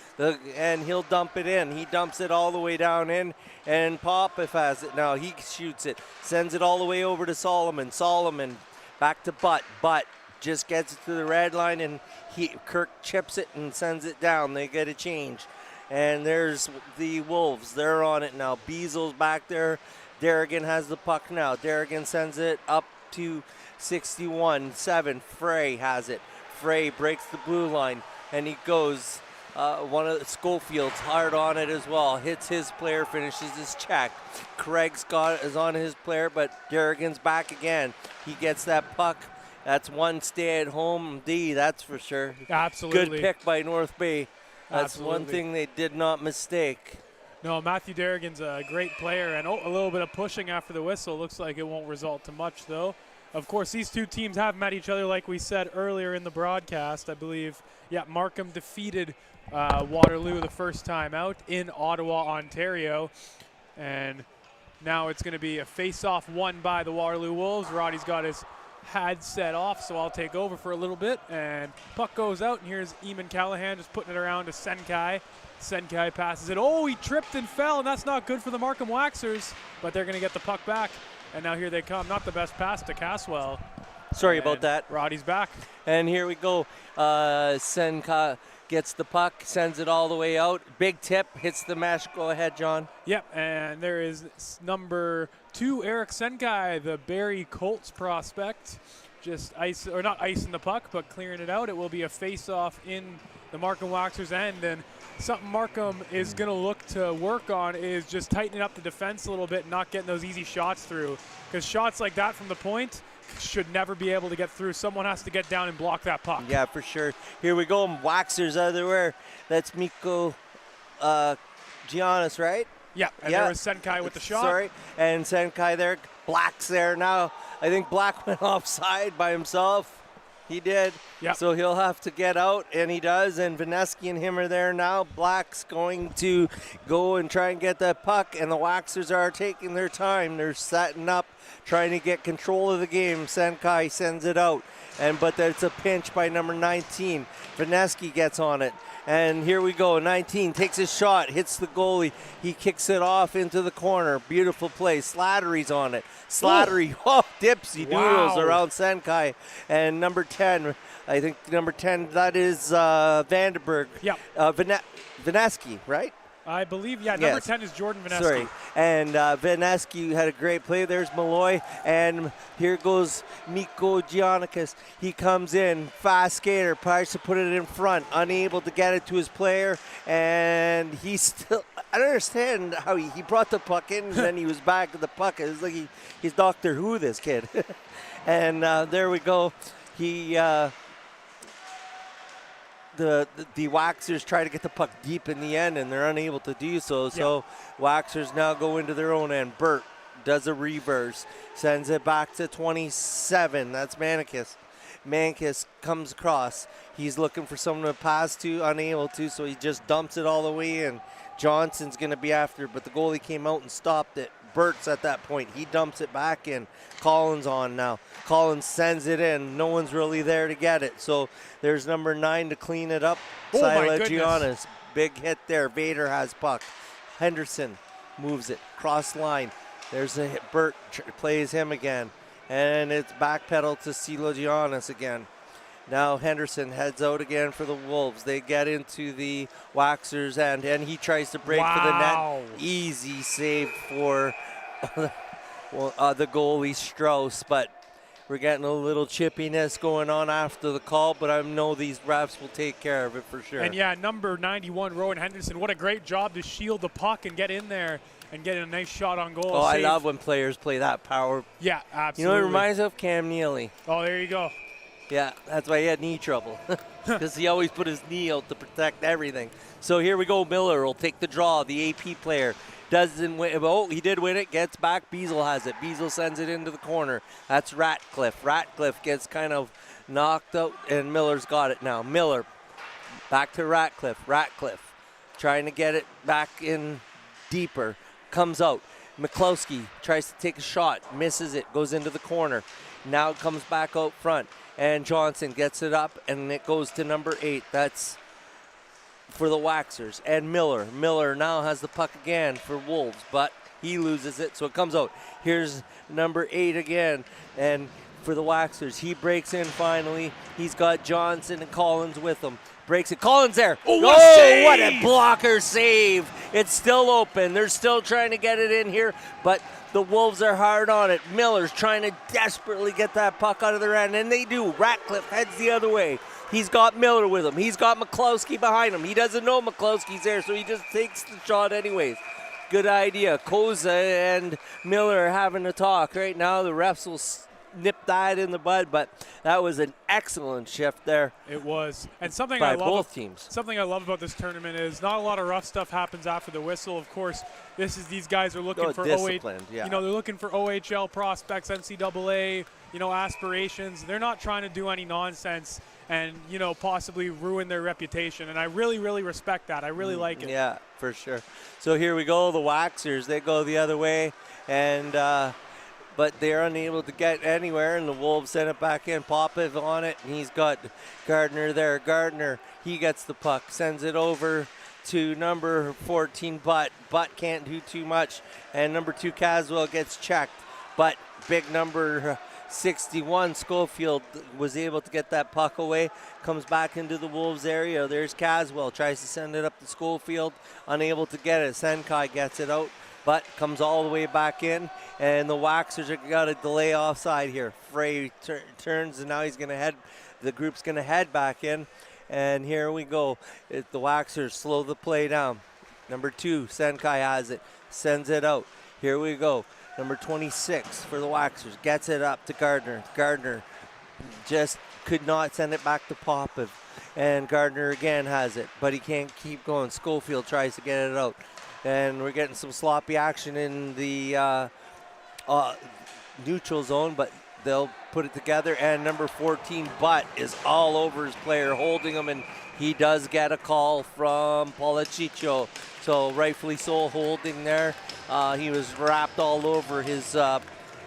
and he'll dump it in. He dumps it all the way down in, and Popov has it now. He shoots it, sends it all the way over to Solomon. Solomon back to Butt. Butt just gets it to the red line, and Kirk chips it and sends it down. They get a change. And there's the Wolves. They're on it now. Beasel's back there. Derrigan has the puck now. Derrigan sends it up to 61-7. Frey has it. Frey breaks the blue line, and he goes. One of Schofield's hard on it as well. Hits his player, finishes his check. Craig Scott is on his player, but Derrigan's back again. He gets that puck. That's one stay-at-home D, that's for sure. Absolutely. Good pick by North Bay. That's Absolutely. one thing they did not mistake. No, Matthew Derrigan's a great player, and a little bit of pushing after the whistle. Looks like it won't result to much, though. Of course, these two teams have met each other, like we said earlier in the broadcast. I believe, Markham defeated Waterloo the first time out in Ottawa, Ontario. And Now it's going to be a face-off won by the Waterloo Wolves. Roddy's got his had set off, so I'll take over for a little bit. And puck goes out, and here's Eamon Callahan just putting it around to Senkai. Senkai passes it. Oh, he tripped and fell, and that's not good for the Markham Waxers, but they're going to get the puck back. And now here they come. Not the best pass to Caswell. Sorry about that. Roddy's back. And here we go. Senkai gets the puck, sends it all the way out. Big tip, hits the mesh. Go ahead, John. Yep, and there is number 2, Eric Senkai, the Barrie Colts prospect. Just not icing the puck, but clearing it out. It will be a face-off in the Markham Waxers' end. And something Markham is going to look to work on is just tightening up the defense a little bit and not getting those easy shots through. Because shots like that from the point should never be able to get through. Someone has to get down and block that puck. Yeah, for sure. Here we go. Waxers everywhere. That's Mikko Giannis, right? Yeah, and there was Senkai with the shot. Sorry, and Senkai there. Black's there now. I think Black went offside by himself. He did. Yep. So he'll have to get out, and he does. And Vineski and him are there now. Black's going to go and try and get that puck, and the Waxers are taking their time. They're setting up, trying to get control of the game. Senkai sends it out, but it's a pinch by number 19. Vineski gets on it. And here we go. 19 takes a shot, hits the goalie. He kicks it off into the corner. Beautiful play. Slattery's on it. Slattery, dipsy doodles around Senkai. And number 10, I think number 10, that is Vandenberg. Yeah. Vineski, right? I believe, yeah, number 10 is Jordan Vineski. Sorry. And Vineski had a great play. There's Malloy. And here goes Mikko Giannikis. He comes in, fast skater, tries to put it in front, unable to get it to his player. And he's still, I don't understand how he brought the puck in and then he was back to the puck. It's like he's Doctor Who, this kid. And there we go. The Waxers try to get the puck deep in the end, and they're unable to do so. So Waxers now go into their own end. Burt does a reverse, sends it back to 27. That's Manikis. Manikis comes across. He's looking for someone to pass to, unable to, so he just dumps it all the way, and Johnson's going to be after, but the goalie came out and stopped it. Burt's at that point. He dumps it back in. Collins on now. Collins sends it in. No one's really there to get it. So there's number 9 to clean it up. Sila Giannis. Big hit there. Vader has puck. Henderson moves it. Cross line. There's a hit. Burt plays him again. And it's backpedal to Sila Giannis again. Now Henderson heads out again for the Wolves. They get into the Waxers' end, and he tries to break for the net. Easy save for the goalie Strauss, but we're getting a little chippiness going on after the call, but I know these refs will take care of it for sure. And yeah, number 91, Rowan Henderson, what a great job to shield the puck and get in there and get a nice shot on goal. Oh, save. I love when players play that power. Yeah, absolutely. You know what it reminds me of? Cam Neely. Oh, there you go. Yeah, that's why he had knee trouble, because he always put his knee out to protect everything. So here we go. Miller will take the draw. The AP player doesn't win. Oh, he did win it. Gets back. Beazle has it. Beazle sends it into the corner. That's Ratcliffe. Ratcliffe gets kind of knocked out, and Miller's got it now. Miller back to Ratcliffe. Ratcliffe trying to get it back in deeper. Comes out. McCloskey tries to take a shot. Misses it. Goes into the corner. Now it comes back out front. And Johnson gets it up, and it goes to number 8. That's for the Waxers. And Miller. Miller now has the puck again for Wolves, but he loses it, so it comes out. Here's number 8 again, and for the Waxers. He breaks in finally. He's got Johnson and Collins with him. Breaks it. Collins there. Oh, what a blocker save. It's still open. They're still trying to get it in here, but the Wolves are hard on it. Miller's trying to desperately get that puck out of their end, and they do. Ratcliffe heads the other way. He's got Miller with him. He's got McCloskey behind him. He doesn't know McCloskey's there, so he just takes the shot anyways. Good idea. Koza and Miller are having a talk. Right now, the refs will nip that in the bud, but that was an excellent shift there. It was. And something by I love both teams. Something I love about this tournament is not a lot of rough stuff happens after the whistle. Of course, these guys are looking for disciplined, they're looking for OHL prospects, NCAA aspirations. They're not trying to do any nonsense and, possibly ruin their reputation. And I really, really respect that. I really like it. Yeah, for sure. So here we go. The Waxers, they go the other way. And but they're unable to get anywhere, and the Wolves send it back in. Popov on it, and he's got Gardner there. Gardner, he gets the puck, sends it over to number 14, Butt. Butt can't do too much, and number 2, Caswell, gets checked. But big number 61, Schofield, was able to get that puck away, comes back into the Wolves area. There's Caswell, tries to send it up to Schofield, unable to get it. Senkai gets it out, but comes all the way back in, and the Waxers have got a delay offside here. Frey turns, and now he's going to head, the group's going to head back in, and here we go. The Waxers slow the play down. Number 2, Senkai has it, sends it out. Here we go. Number 26 for the Waxers gets it up to Gardner. Gardner just could not send it back to Popov, and Gardner again has it, but he can't keep going. Schofield tries to get it out. And we're getting some sloppy action in the neutral zone, but they'll put it together. And number 14, Butt, is all over his player, holding him, and he does get a call from Polachicho. So rightfully so, holding there. He was wrapped all over his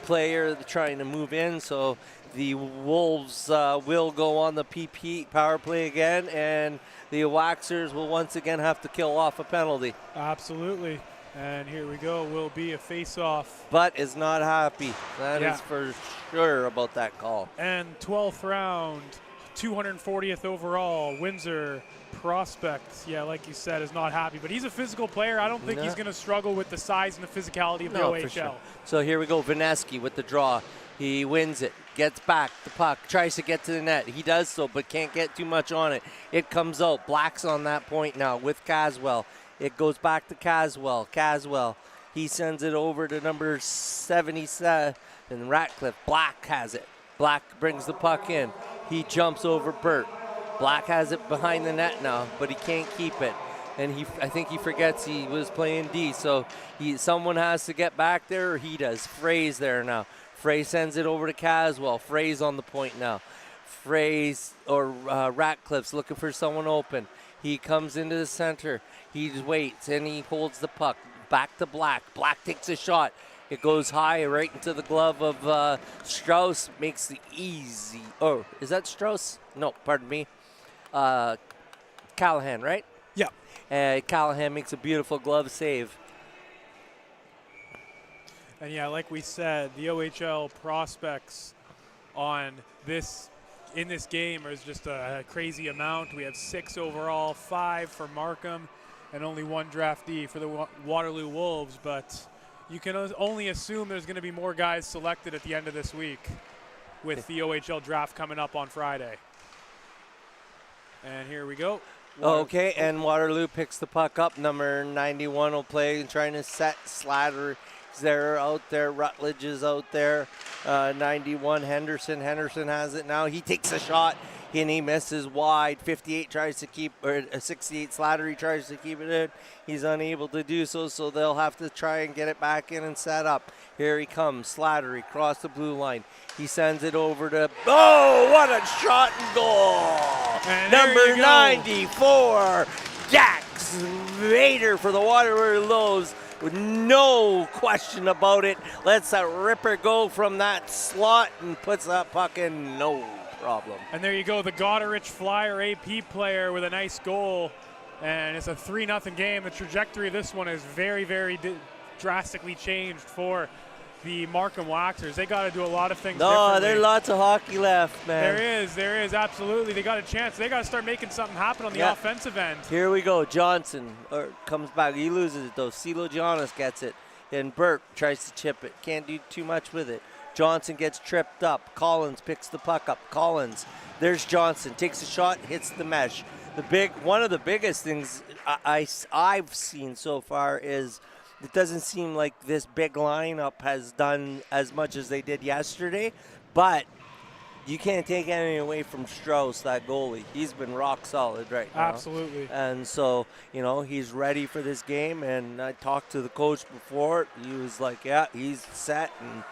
player trying to move in. So the Wolves will go on the PP power play again, and the Waxers will once again have to kill off a penalty. Absolutely. And here we go. Will be a face-off. Butt is not happy. That is for sure about that call. And 12th round, 240th overall, Windsor prospect, like you said, is not happy. But he's a physical player. I don't think he's going to struggle with the size and the physicality of the OHL. For sure. So here we go. Vineski with the draw. He wins it, gets back the puck, tries to get to the net. He does so, but can't get too much on it. It comes out. Black's on that point now with Caswell. It goes back to Caswell. Caswell, he sends it over to number 77, and Ratcliffe. Black has it. Black brings the puck in. He jumps over Burt. Black has it behind the net now, but he can't keep it. And I think he forgets he was playing D, so someone has to get back there, or he does. Frey's there now. Frey sends it over to Caswell. Frey's on the point now. Ratcliffe's looking for someone open. He comes into the center. He waits, and he holds the puck. Back to Black. Black takes a shot. It goes high right into the glove of Strauss. Makes the easy. Oh, is that Strauss? No, pardon me. Callahan, right? Yeah. Callahan makes a beautiful glove save. And like we said, the OHL prospects in this game is just a crazy amount. We have 6 overall, 5 for Markham, and only 1 draftee for the Waterloo Wolves. But you can only assume there's going to be more guys selected at the end of this week with the OHL draft coming up on Friday. And here we go. Okay, and Waterloo picks the puck up. Number 91 will play, trying to set Slattery. They're out there. Rutledge is out there. 91, Henderson. Henderson has it now. He takes a shot, and he misses wide. 58 tries to keep, or 68, Slattery tries to keep it in. He's unable to do so, so they'll have to try and get it back in and set up. Here he comes. Slattery across the blue line. He sends it over to, what a shot and goal! And number 94, Jax Vader for the Waterloo Wolves. With no question about it, lets that ripper go from that slot and puts that puck in, no problem. And there you go, the Goderich Flyer AP player with a nice goal. And it's a 3-0 game. The trajectory of this one is very, very drastically changed for the Markham Waxers. They got to do a lot of things differently. There's lots of hockey left, man. There is, absolutely. They got a chance. They got to start making something happen on the offensive end. Here we go. Johnson comes back. He loses it, though. Silo Giannis gets it. And Burke tries to chip it. Can't do too much with it. Johnson gets tripped up. Collins picks the puck up. Collins. There's Johnson. Takes a shot, hits the mesh. One of the biggest things I've seen so far is it doesn't seem like this big lineup has done as much as they did yesterday, but you can't take anything away from Strauss, that goalie. He's been rock solid right now. Absolutely. And so, he's ready for this game, and I talked to the coach before. He was like, yeah, he's set, and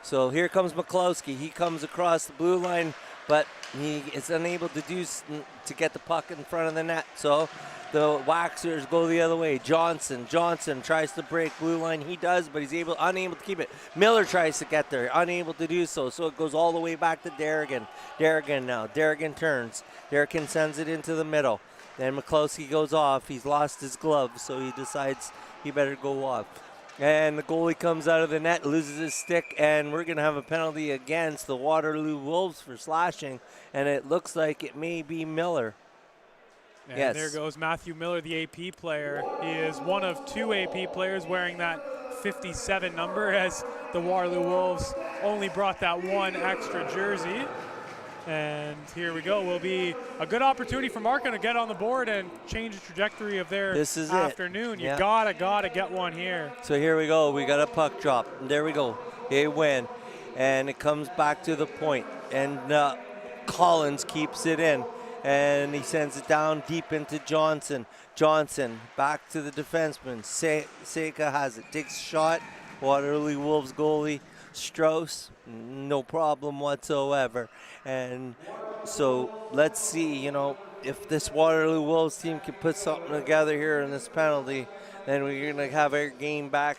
So here comes McCloskey. He comes across the blue line, but he is unable to to get the puck in front of the net. So the Waxers go the other way. Johnson tries to break blue line. He does, but he's unable to keep it. Miller tries to get there, unable to do so. So it goes all the way back to Derrigan. Derrigan now. Derrigan turns. Derrigan sends it into the middle. Then McCloskey goes off. He's lost his glove, so he decides he better go off. And the goalie comes out of the net, loses his stick, and we're going to have a penalty against the Waterloo Wolves for slashing, and it looks like it may be Miller. And yes. There goes Matthew Miller, the AP player. He is one of 2 AP players wearing that 57 number, as the Waterloo Wolves only brought that 1 extra jersey. And here we go. Will be a good opportunity for Markham to get on the board and change the trajectory of their afternoon. You gotta get one here. So here we go. We got a puck drop. There we go. They win. And it comes back to the point. And Collins keeps it in. And he sends it down deep into Johnson. Johnson back to the defenseman. Seika has it. Takes a shot. Waterloo Wolves goalie Strauss, no problem whatsoever. And so let's see, if this Waterloo Wolves team can put something together here in this penalty, then we're going to have our game back.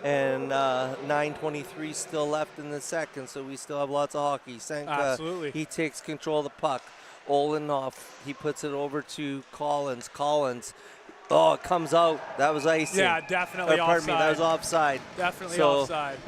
And 9:23 still left in the second, so we still have lots of hockey. Senka, absolutely. He takes control of the puck. Olenoff, he puts it over to Collins. Oh, it comes out. That was icing. Yeah, definitely offside. Pardon me, that was offside. Definitely so offside.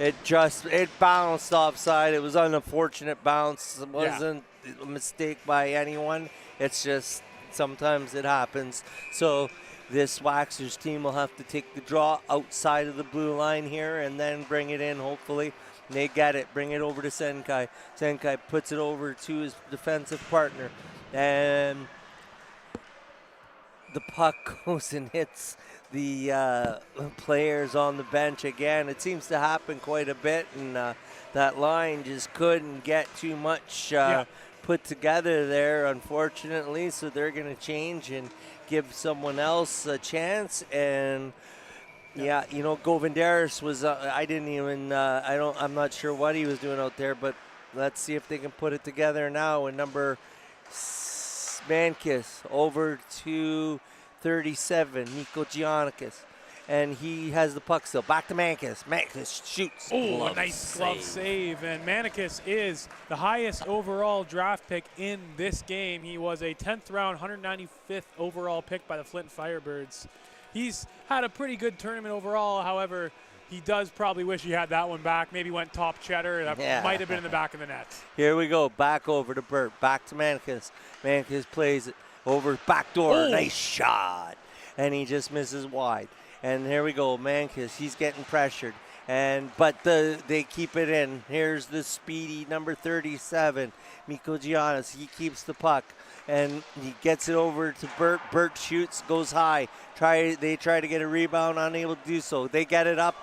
It bounced offside. It was an unfortunate bounce. It wasn't a mistake by anyone. It's just sometimes it happens. So this Waxers team will have to take the draw outside of the blue line here and then bring it in, hopefully. They get it. Bring it over to Senkai. Senkai puts it over to his defensive partner. And the puck goes and hits the players on the bench again. It seems to happen quite a bit, and that line just couldn't get too much put together there, unfortunately. So they're going to change and give someone else a chance. And Govindaris was. I'm not sure what he was doing out there, but let's see if they can put it together now. And number Mankis over to 37, Nico Giannikis. And he has the puck still. Back to Mankis. Mankis shoots. Oh, a nice glove save. And Mankis is the highest overall draft pick in this game. He was a 10th round, 195th overall pick by the Flint Firebirds. He's had a pretty good tournament overall. However, he does probably wish he had that one back. Maybe went top cheddar. That might have been in the back of the net. Here we go. Back over to Burt. Back to Mankis. Mankis plays it over back door. Oh. Nice shot. And he just misses wide. And here we go. Mankis. He's getting pressured. But they keep it in. Here's the speedy number 37, Mikko Giannis. He keeps the puck. And he gets it over to Burt. Burt shoots, goes high. They try to get a rebound, unable to do so. They get it up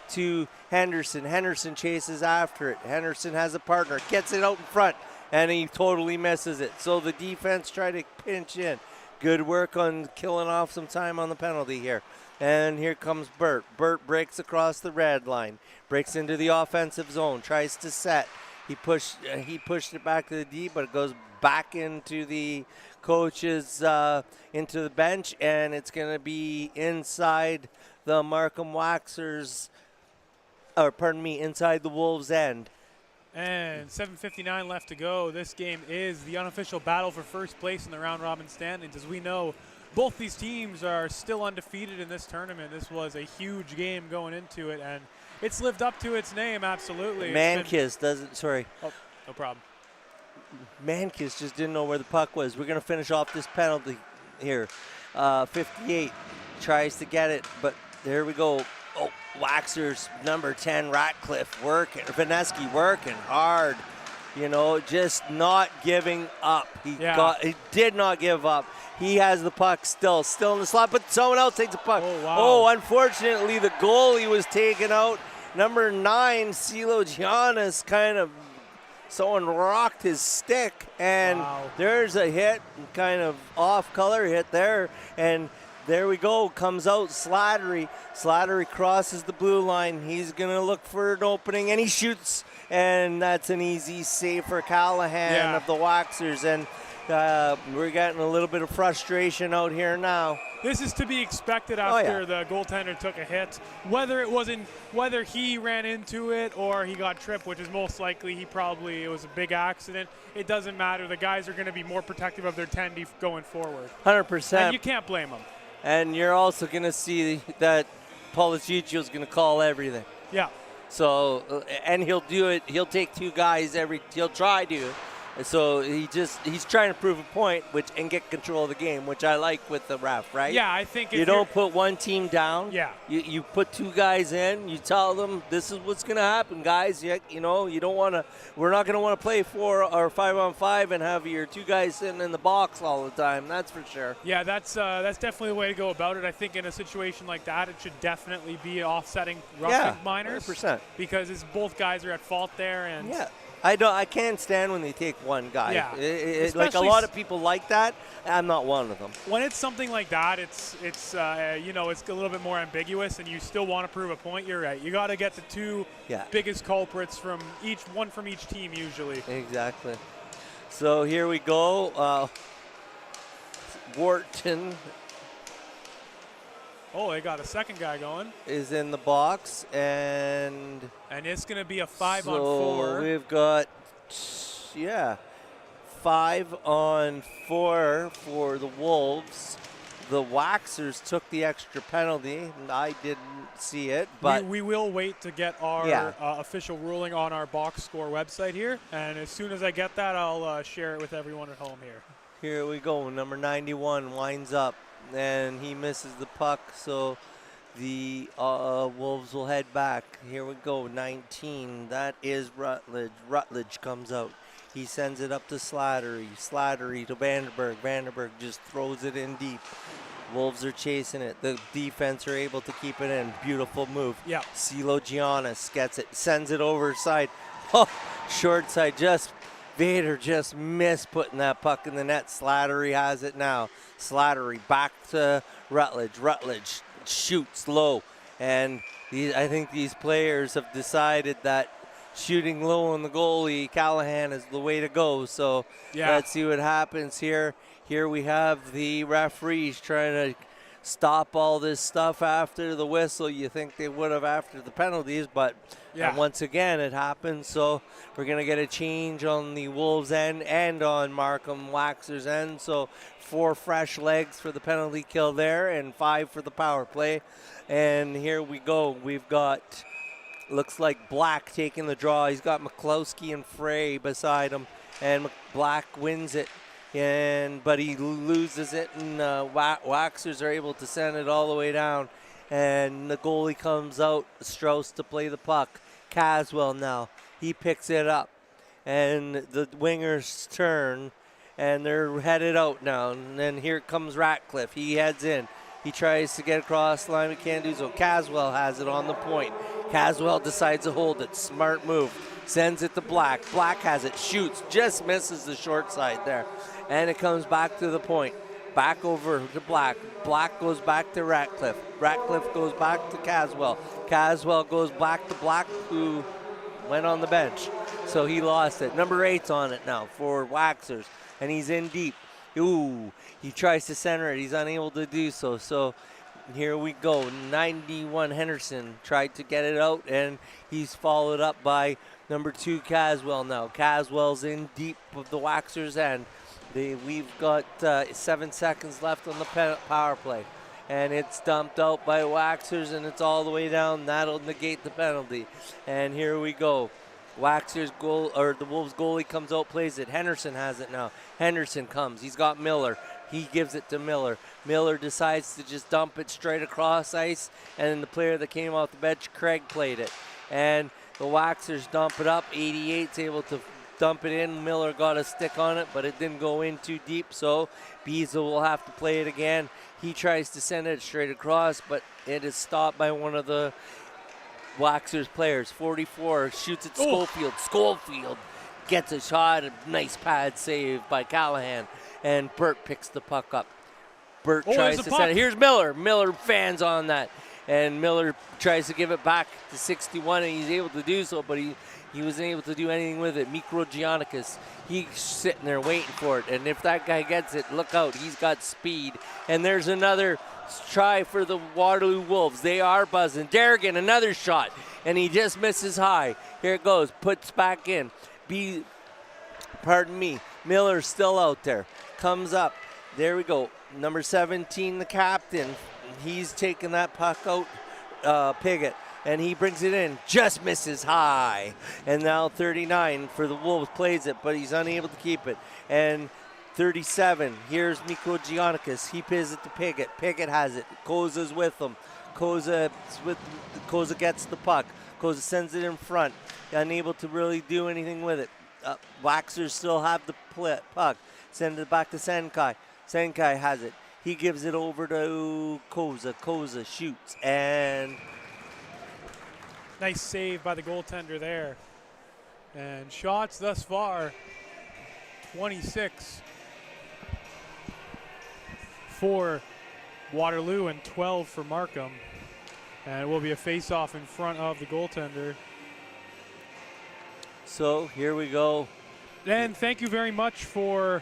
to Henderson. Henderson chases after it. Henderson has a partner, gets it out in front, and he totally misses it. So the defense try to pinch in. Good work on killing off some time on the penalty here. And here comes Burt. Burt breaks across the red line, breaks into the offensive zone, tries to set. He pushed it back to the D, but it goes back into the coaches, into the bench, and it's going to be inside the Markham Waxers, inside the Wolves' end. And 7:59 left to go. This game is the unofficial battle for first place in the round-robin standings. As we know, both these teams are still undefeated in this tournament. This was a huge game going into it, and it's lived up to its name, absolutely. Oh, no problem. Mankis just didn't know where the puck was. We're going to finish off this penalty here. 58 tries to get it, but there we go. Oh, Waxers, number 10, Ratcliffe, Vaneski working hard. Just not giving up. He did not give up. He has the puck still in the slot, but someone else takes the puck. Oh, wow. Oh, unfortunately, the goalie was taken out. Number 9, Silo Giannis, someone rocked his stick, and there's a hit, kind of off-color hit there, and there we go, comes out Slattery. Slattery crosses the blue line. He's going to look for an opening, and he shoots. and that's an easy save for Callahan of the Waxers. And we're getting a little bit of frustration out here now. This is to be expected after the goaltender took a hit. Whether he ran into it or he got tripped, which is most likely it was a big accident. It doesn't matter. The guys are going to be more protective of their tendy going forward. 100%. And you can't blame them. And you're also going to see that Policicio is going to call everything. Yeah. So, and he'll do it. He'll take two guys he'll try to. So he's trying to prove a point, and get control of the game, which I like with the ref, right? Yeah, I think you don't put one team down. Yeah. You put two guys in. You tell them this is what's going to happen, guys. You don't want to. We're not going to want to play 4 or 5-on-5 and have your two guys sitting in the box all the time. That's for sure. Yeah, that's definitely the way to go about it. I think in a situation like that, it should definitely be offsetting roughing minors. 100%. Because both guys are at fault there, and I can't stand when they take one guy. Yeah. Like a lot of people like that. I'm not one of them. When it's something like that, it's a little bit more ambiguous, and you still want to prove a point. You're right. You got to get the two biggest culprits from each team usually. Exactly. So here we go. Wharton. Oh, they got a second guy going. Is in the box, and it's going to be a 5-on-4. So we've got 5-on-4 for the Wolves. The Waxers took the extra penalty. I didn't see it, but we will wait to get our official ruling on our box score website here, and as soon as I get that, I'll share it with everyone at home here. Here we go. Number 91 winds up, and he misses the puck, so the Wolves will head back. Here we go, 19. That is Rutledge. Rutledge comes out. He sends it up to Slattery. Slattery to Vandenberg. Vandenberg just throws it in deep. Wolves are chasing it. The defense are able to keep it in. Beautiful move. Yeah. Celo Giannis gets it, sends it over side. Oh, short side. Vader just missed putting that puck in the net. Slattery has it now. Slattery back to Rutledge. Rutledge shoots low. And I think these players have decided that shooting low on the goalie, Callahan, is the way to go. So let's see what happens here. Here we have the referees trying to stop all this stuff after the whistle. You think they would have after the penalties, but once again it happens. So we're going to get a change on the Wolves end and on Markham Waxers end. So 4 fresh legs for the penalty kill there and 5 for the power play. And here we go. We've got, looks like Black taking the draw. He's got McCloskey and Frey beside him, and Black wins it. But he loses it, and Waxers are able to send it all the way down. And the goalie comes out, Strauss, to play the puck. Caswell now, he picks it up. And the wingers turn, and they're headed out now. And then here comes Ratcliffe. He heads in. He tries to get across the line, but can't do so. Caswell has it on the point. Caswell decides to hold it. Smart move. Sends it to Black. Black has it. Shoots. Just misses the short side there. And it comes back to the point. Back over to Black. Black goes back to Ratcliffe. Ratcliffe goes back to Caswell. Caswell goes back to Black, who went on the bench. So he lost it. Number 8's on it now for Waxers. And he's in deep. Ooh, he tries to center it. He's unable to do so. So here we go. 91 Henderson tried to get it out, and he's followed up by number 2 Caswell now. Caswell's in deep of the Waxers end. We've got 7 seconds left on the power play, and it's dumped out by Waxers, and it's all the way down. That'll negate the penalty. And here we go. Waxers goal, or the Wolves goalie comes out, plays it. Henderson has it now. Henderson comes. He's got Miller. He gives it to Miller. Miller decides to just dump it straight across ice, and then the player that came off the bench, Craig, played it. And the Waxers dump it up. 88's able to dump it in. Miller got a stick on it, but it didn't go in too deep, so Beazle will have to play it again. He tries to send it straight across, but it is stopped by one of the Waxers players. 44 shoots at Schofield. Schofield gets a shot. A nice pad save by Callahan, and Burt picks the puck up. Burt tries to send it. Here's Miller. Miller fans on that, and Miller tries to give it back to 61, and he's able to do so, but He wasn't able to do anything with it. Mikro Giannikis, he's sitting there waiting for it. And if that guy gets it, look out. He's got speed. And there's another try for the Waterloo Wolves. They are buzzing. Derrigan, another shot. And he just misses high. Here it goes. Puts back in. Pardon me. Miller's still out there. Comes up. There we go. Number 17, the captain. He's taking that puck out. Piggott. And he brings it in, just misses high. And now 39 for the Wolves plays it, but he's unable to keep it. And 37, here's Mikko Giannikis. He pisses it to Piggott. Piggott has it. Koza's with him. Koza gets the puck. Koza sends it in front. Unable to really do anything with it. Waxers still have the puck. Send it back to Senkai. Senkai has it. He gives it over to Koza. Koza shoots and... Nice save by the goaltender there. And shots thus far, 26 for Waterloo and 12 for Markham. And it will be a face-off in front of the goaltender. So here we go. And thank you very much for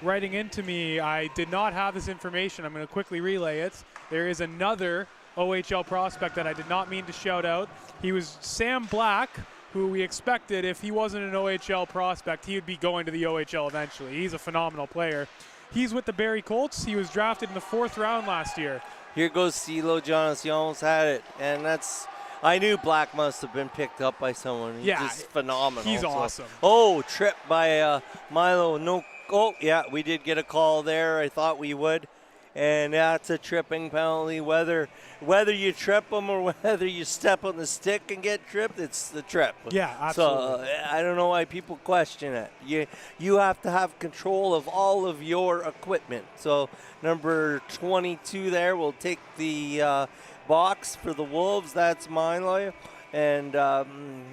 writing into me. I did not have this information. I'm going to quickly relay it. There is another OHL prospect that I did not mean to shout out. He was Sam Black, who we expected if he wasn't an OHL prospect, he would be going to the OHL eventually. He's a phenomenal player. He's with the Barrie Colts. He was drafted in the 4th round last year. Here goes CeeLo Jonas. He almost had it. And I knew Black must have been picked up by someone. He's just phenomenal. He's awesome. Oh, trip by Milo. No. Oh, yeah, we did get a call there. I thought we would. And that's a tripping penalty. Whether you trip them or whether you step on the stick and get tripped, it's the trip. Yeah, absolutely. So I don't know why people question it. You have to have control of all of your equipment. So number 22 there will take the box for the Wolves. That's Milo. And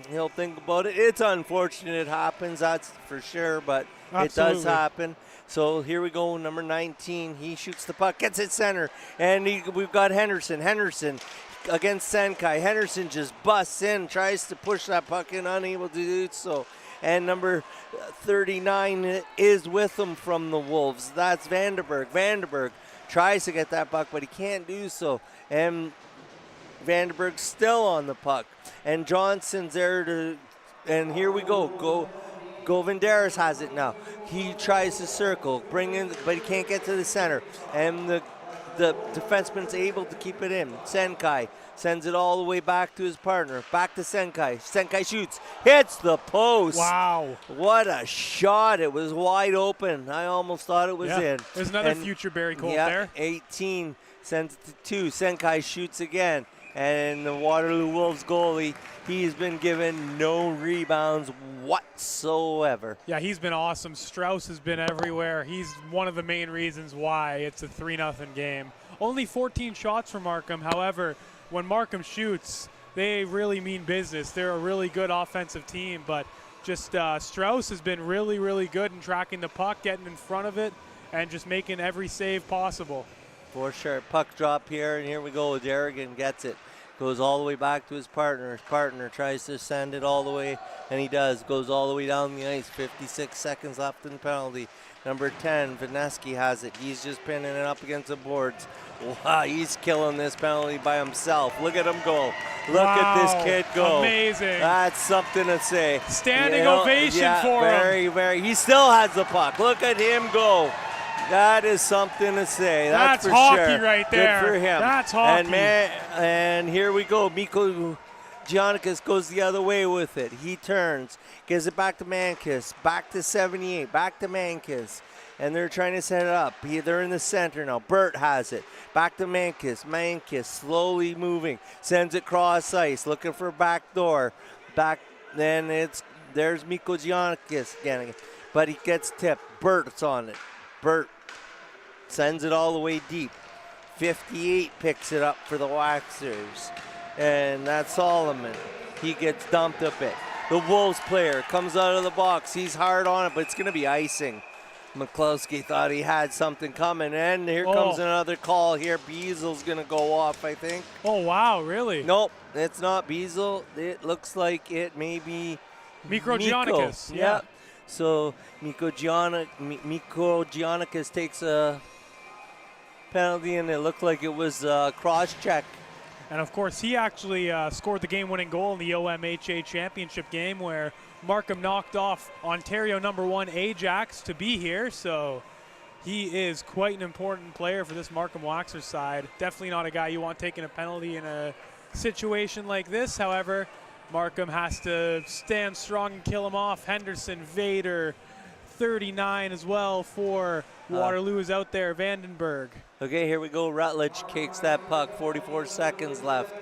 he'll think about it. It's unfortunate it happens, that's for sure, but It does happen. So here we go, number 19. He shoots the puck, gets it center, and we've got Henderson. Henderson against Senkai. Henderson just busts in, tries to push that puck in, unable to do so. And number 39 is with him from the Wolves. That's Vandenberg. Vandenberg tries to get that puck, but he can't do so. And Vandenberg's still on the puck. And Johnson's there and here we go. Govindaris has it now. He tries to circle, bring in, but he can't get to the center. And the defenseman's able to keep it in. Senkai sends it all the way back to his partner. Back to Senkai. Senkai shoots, hits the post. Wow. What a shot. It was wide open. I almost thought it was in. There's another future Barrie Colt there. 18 sends it to 2. Senkai shoots again. And the Waterloo Wolves goalie, he's been given no rebounds whatsoever. Yeah, he's been awesome. Strauss has been everywhere. He's one of the main reasons why it's a 3-0 game. Only 14 shots for Markham. However, when Markham shoots, they really mean business. They're a really good offensive team, but just Strauss has been really, really good in tracking the puck, getting in front of it, and just making every save possible. For sure. Puck drop here, and here we go. Derrigan gets it. Goes all the way back to his partner. His partner tries to send it all the way, and he does. Goes all the way down the ice. 56 seconds left in the penalty. Number 10, Vineski has it. He's just pinning it up against the boards. Wow, he's killing this penalty by himself. Look at him go. Look at this kid go. Amazing. That's something to say. Standing ovation for him. Very. He still has the puck. Look at him go. That is something to say. That's for hockey sure. right there. Good for him. That's hockey. And here we go. Mikko Giannikis goes the other way with it. He turns, gives it back to Mankis, back to 78, back to Mankis. And they're trying to set it up. They're in the center now. Burt has it. Back to Mankis. Mankis slowly moving. Sends it cross ice, looking for a back door. Then there's Mikko Giannikis again. But he gets tipped. Burt's on it. Burt sends it all the way deep. 58 picks it up for the Waxers. And that's Solomon. He gets dumped a bit. The Wolves player comes out of the box. He's hard on it, but it's going to be icing. McCloskey thought he had something coming. And here comes another call here. Beasel's going to go off, I think. Oh, wow, really? Nope, it's not Beasel. It looks like it may be Mikko Giannikis. Yeah. So Mikko Giannikis takes a penalty, and it looked like it was a cross-check. And of course, he actually scored the game-winning goal in the OMHA championship game where Markham knocked off Ontario #1 Ajax to be here. So he is quite an important player for this Markham Waxers side. Definitely not a guy you want taking a penalty in a situation like this. However, Markham has to stand strong and kill him off. Henderson, Vader, 39 as well for Waterloo is out there. Vandenberg. Okay, here we go. Rutledge kicks that puck. 44 seconds left.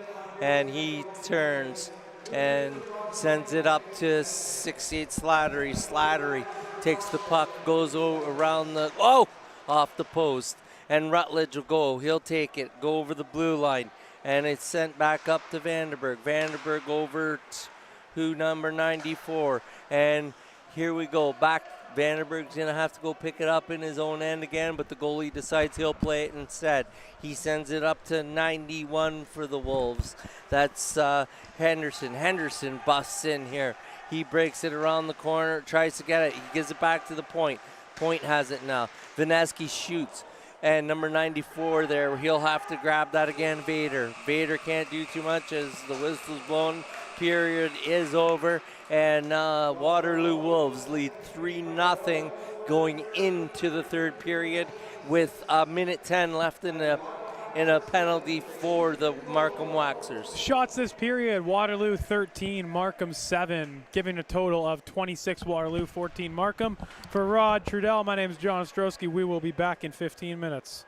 And he turns and sends it up to 68 Slattery. Slattery takes the puck, goes around the, off the post. And Rutledge will go. He'll take it, go over the blue line. And it's sent back up to Vandenberg. Vandenberg over to number 94. And here we go. Back. Vandenberg's going to have to go pick it up in his own end again, but the goalie decides he'll play it instead. He sends it up to 91 for the Wolves. That's Henderson. Henderson busts in here. He breaks it around the corner, tries to get it. He gives it back to the point. Point has it now. Vineski shoots. And number 94 there, he'll have to grab that again, Vader. Vader can't do too much as the whistle's blown. Period is over. And Waterloo Wolves lead 3-0 going into the third period with a minute 10 left in a penalty for the Markham Waxers. Shots this period, Waterloo 13, Markham 7, giving a total of 26 Waterloo, 14 Markham. For Rod Trudell, my name is John Ostrowski. We will be back in 15 minutes.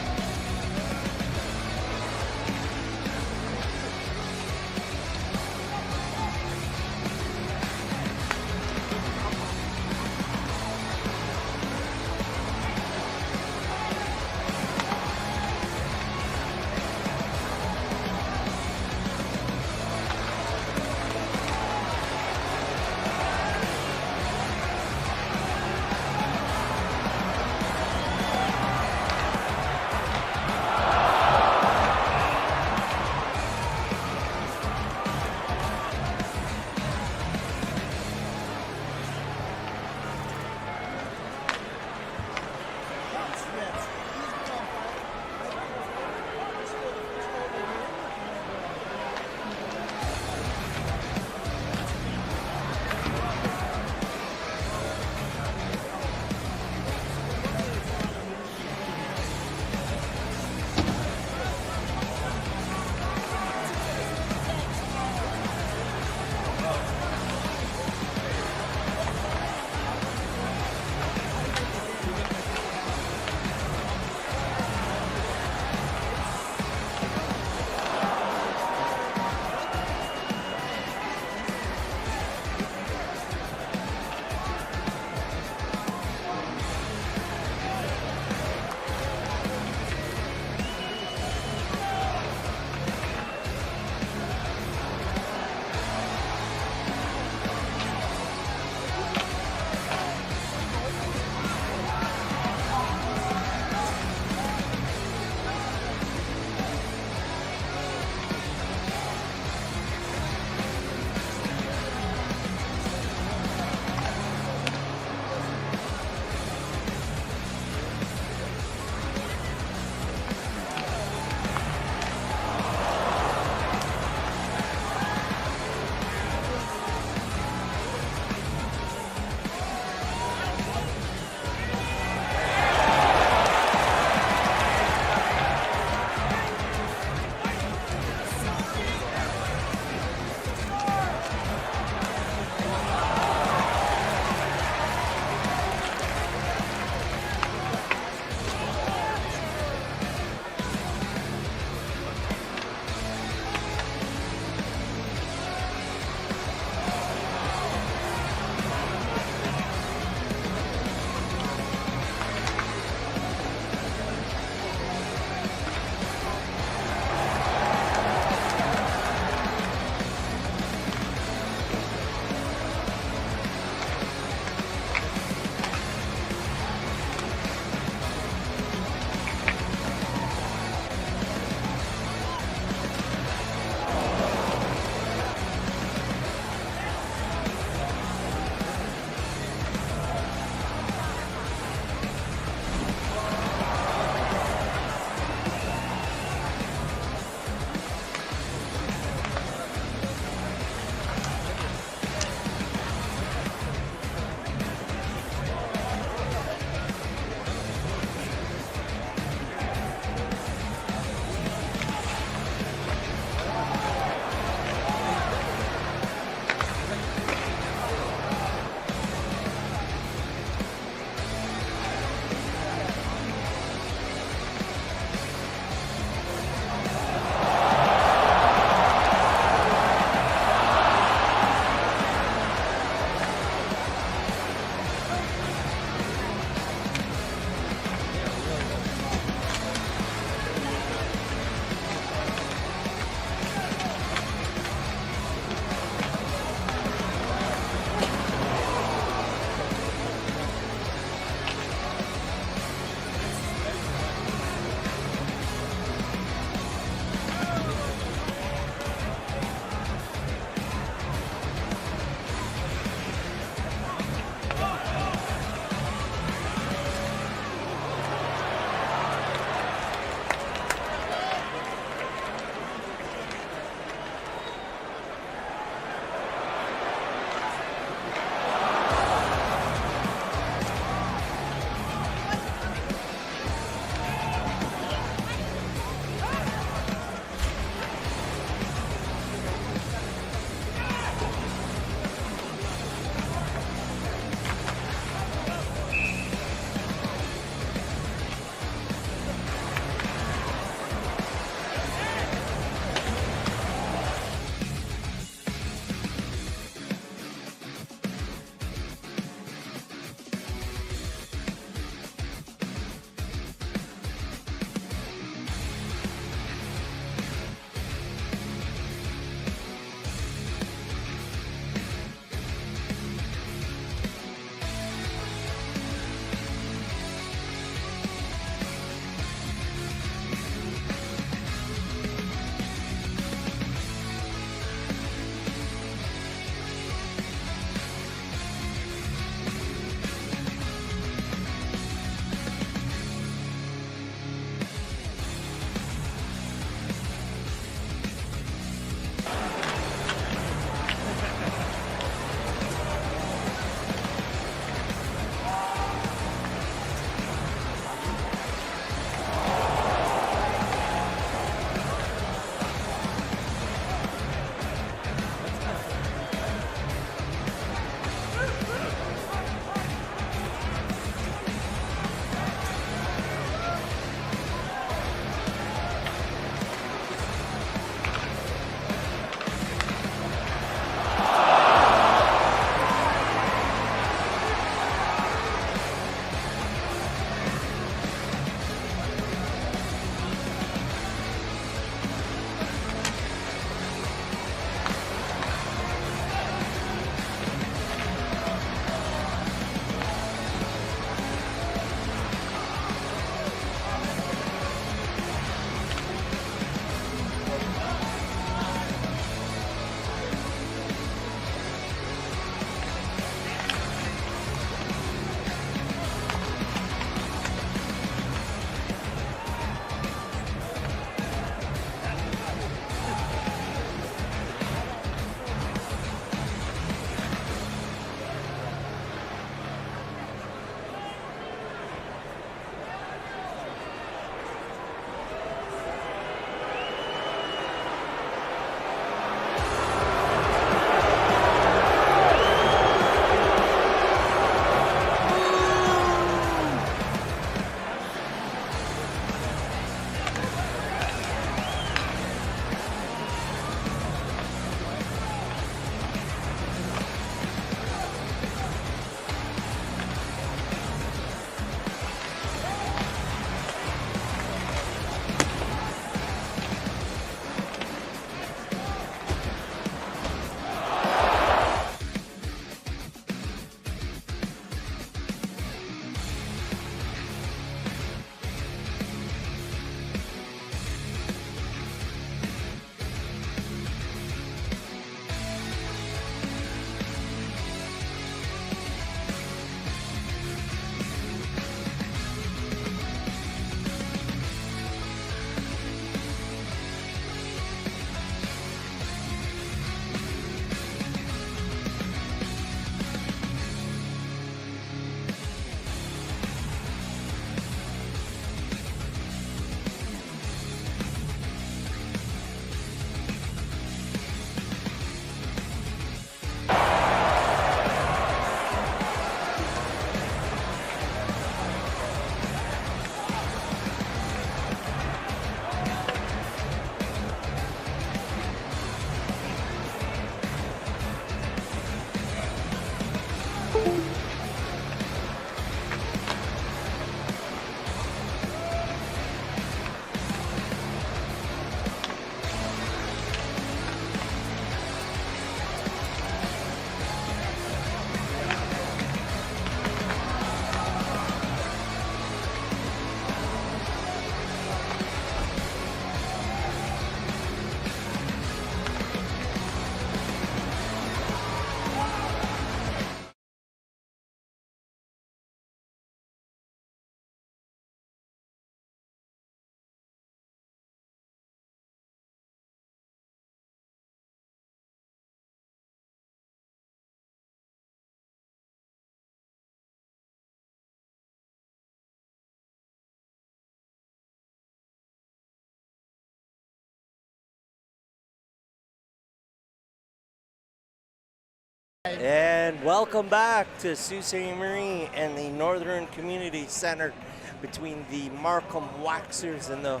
And welcome back to Sault Ste. Marie and the Northern Community Center between the Markham Waxers and the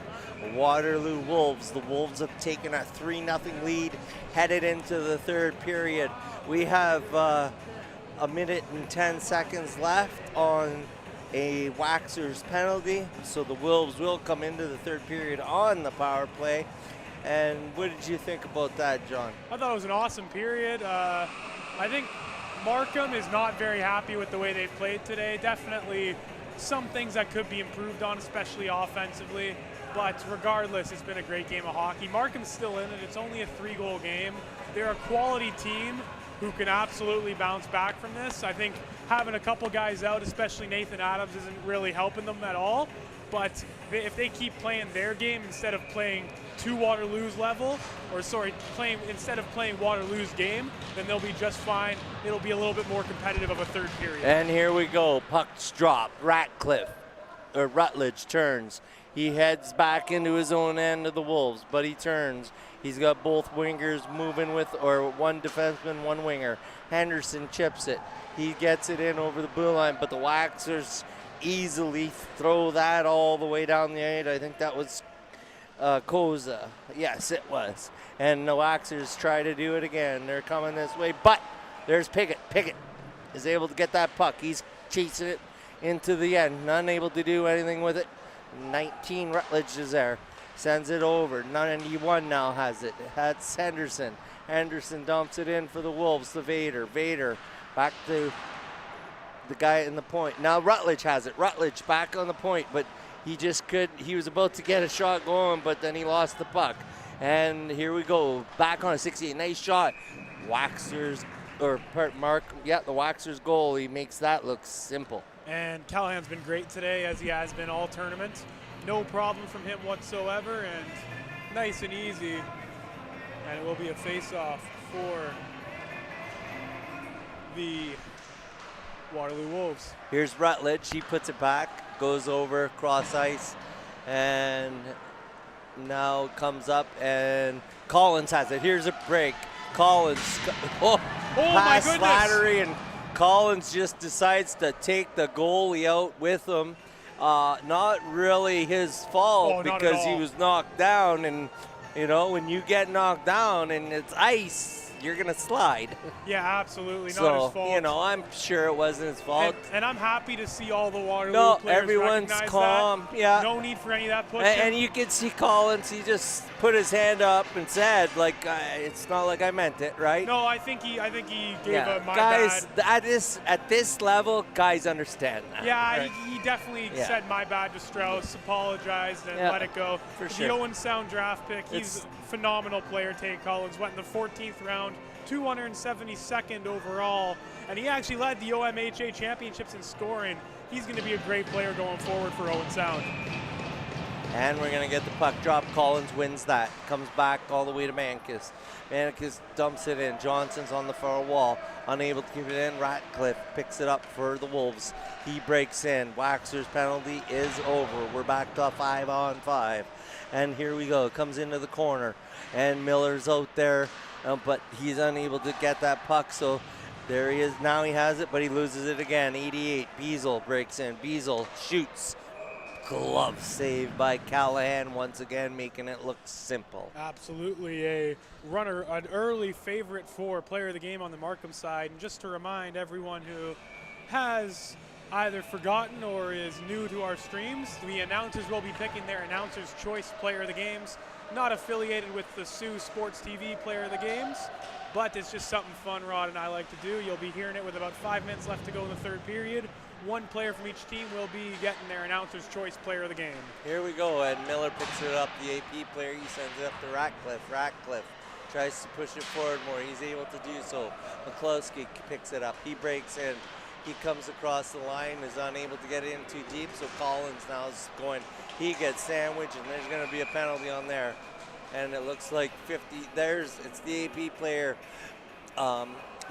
Waterloo Wolves. The Wolves have taken a 3-0 lead, headed into the third period. We have a minute and 10 seconds left on a Waxers penalty, so the Wolves will come into the third period on the power play. And what did you think about that, John? I thought it was an awesome period. I think Markham is not very happy with the way they've played today. Definitely some things that could be improved on, especially offensively. But regardless, it's been a great game of hockey. Markham's still in it. It's only a 3-goal game. They're a quality team who can absolutely bounce back from this. I think having a couple guys out, especially Nathan Adams, isn't really helping them at all. But if they keep playing their game instead of playing to Waterloo's level, instead of playing Waterloo's game, then they'll be just fine. It'll be a little bit more competitive of a third period. And here we go. Puck's dropped. Rutledge turns. He heads back into his own end of the Wolves, but he turns. He's got both wingers moving with, or one defenseman, one winger. Henderson chips it. He gets it in over the blue line, but the Waxers easily throw that all the way down the eight. I think that was Koza. Yes, it was. And the Waxers try to do it again. They're coming this way, but there's Pickett. Pickett is able to get that puck. He's chasing it into the end, unable to do anything with it. 19 Rutledge is there. Sends it over. 91 now has it. That's Henderson. Henderson dumps it in for the Wolves to Vader. Vader back to the guy in the point. Now Rutledge has it. Rutledge back on the point, but he was about to get a shot going, but then he lost the puck. And here we go. Back on a 68. Nice shot. Waxers, the Waxers goal. He makes that look simple. And Callahan's been great today, as he has been all tournament. No problem from him whatsoever, and nice and easy. And it will be a face-off for the Waterloo Wolves. Here's Rutledge. He puts it back, goes over cross ice, and now comes up, and Collins has it. Here's a break. Collins, my goodness. Slattery, and Collins just decides to take the goalie out with him. Not really his fault because he was knocked down, and when you get knocked down and it's ice, you're gonna slide. Yeah, absolutely, not his fault. I'm sure it wasn't his fault. And I'm happy to see all the Waterloo players everyone's recognize calm. That. Yeah, no need for any of that pushing. And you can see Collins. He just put his hand up and said, "It's not like I meant it," right? No, I think he gave a my guys, bad. At this level, guys understand that. Yeah, right? he definitely said my bad to Strauss, apologized, and let it go. For sure. The Owen Sound draft pick. He's a phenomenal player. Tate Collins went in the 14th round, 272nd overall, and he actually led the OMHA championships in scoring. He's going to be a great player going forward for Owen Sound. And we're going to get the puck drop. Collins wins that. Comes back all the way to Mancus. Mancus dumps it in. Johnson's on the far wall. Unable to keep it in. Ratcliffe picks it up for the Wolves. He breaks in. Waxer's penalty is over. We're back to a 5-on-5. And here we go. Comes into the corner. And Miller's out there, but he's unable to get that puck. So there he is. Now he has it, but he loses it again. 88. Beazle breaks in. Beazle shoots. Glove save by Callahan once again, making it look simple. Absolutely an early favorite for player of the game on the Markham side. And just to remind everyone who has either forgotten or is new to our streams, the announcers will be picking their announcer's choice player of the games. Not affiliated with the Sioux Sports TV player of the games, but it's just something fun Rod and I like to do. You'll be hearing it with about 5 minutes left to go in the third period. One player from each team will be getting their announcer's choice player of the game. Here we go, and Miller picks it up, the AP player. He sends it up to Ratcliffe. Ratcliffe tries to push it forward more. He's able to do so. McCloskey picks it up. He breaks in. He comes across the line, is unable to get in too deep, so Collins now is going. He gets sandwiched, and there's going to be a penalty on there. And it looks like 50. It's the AP player.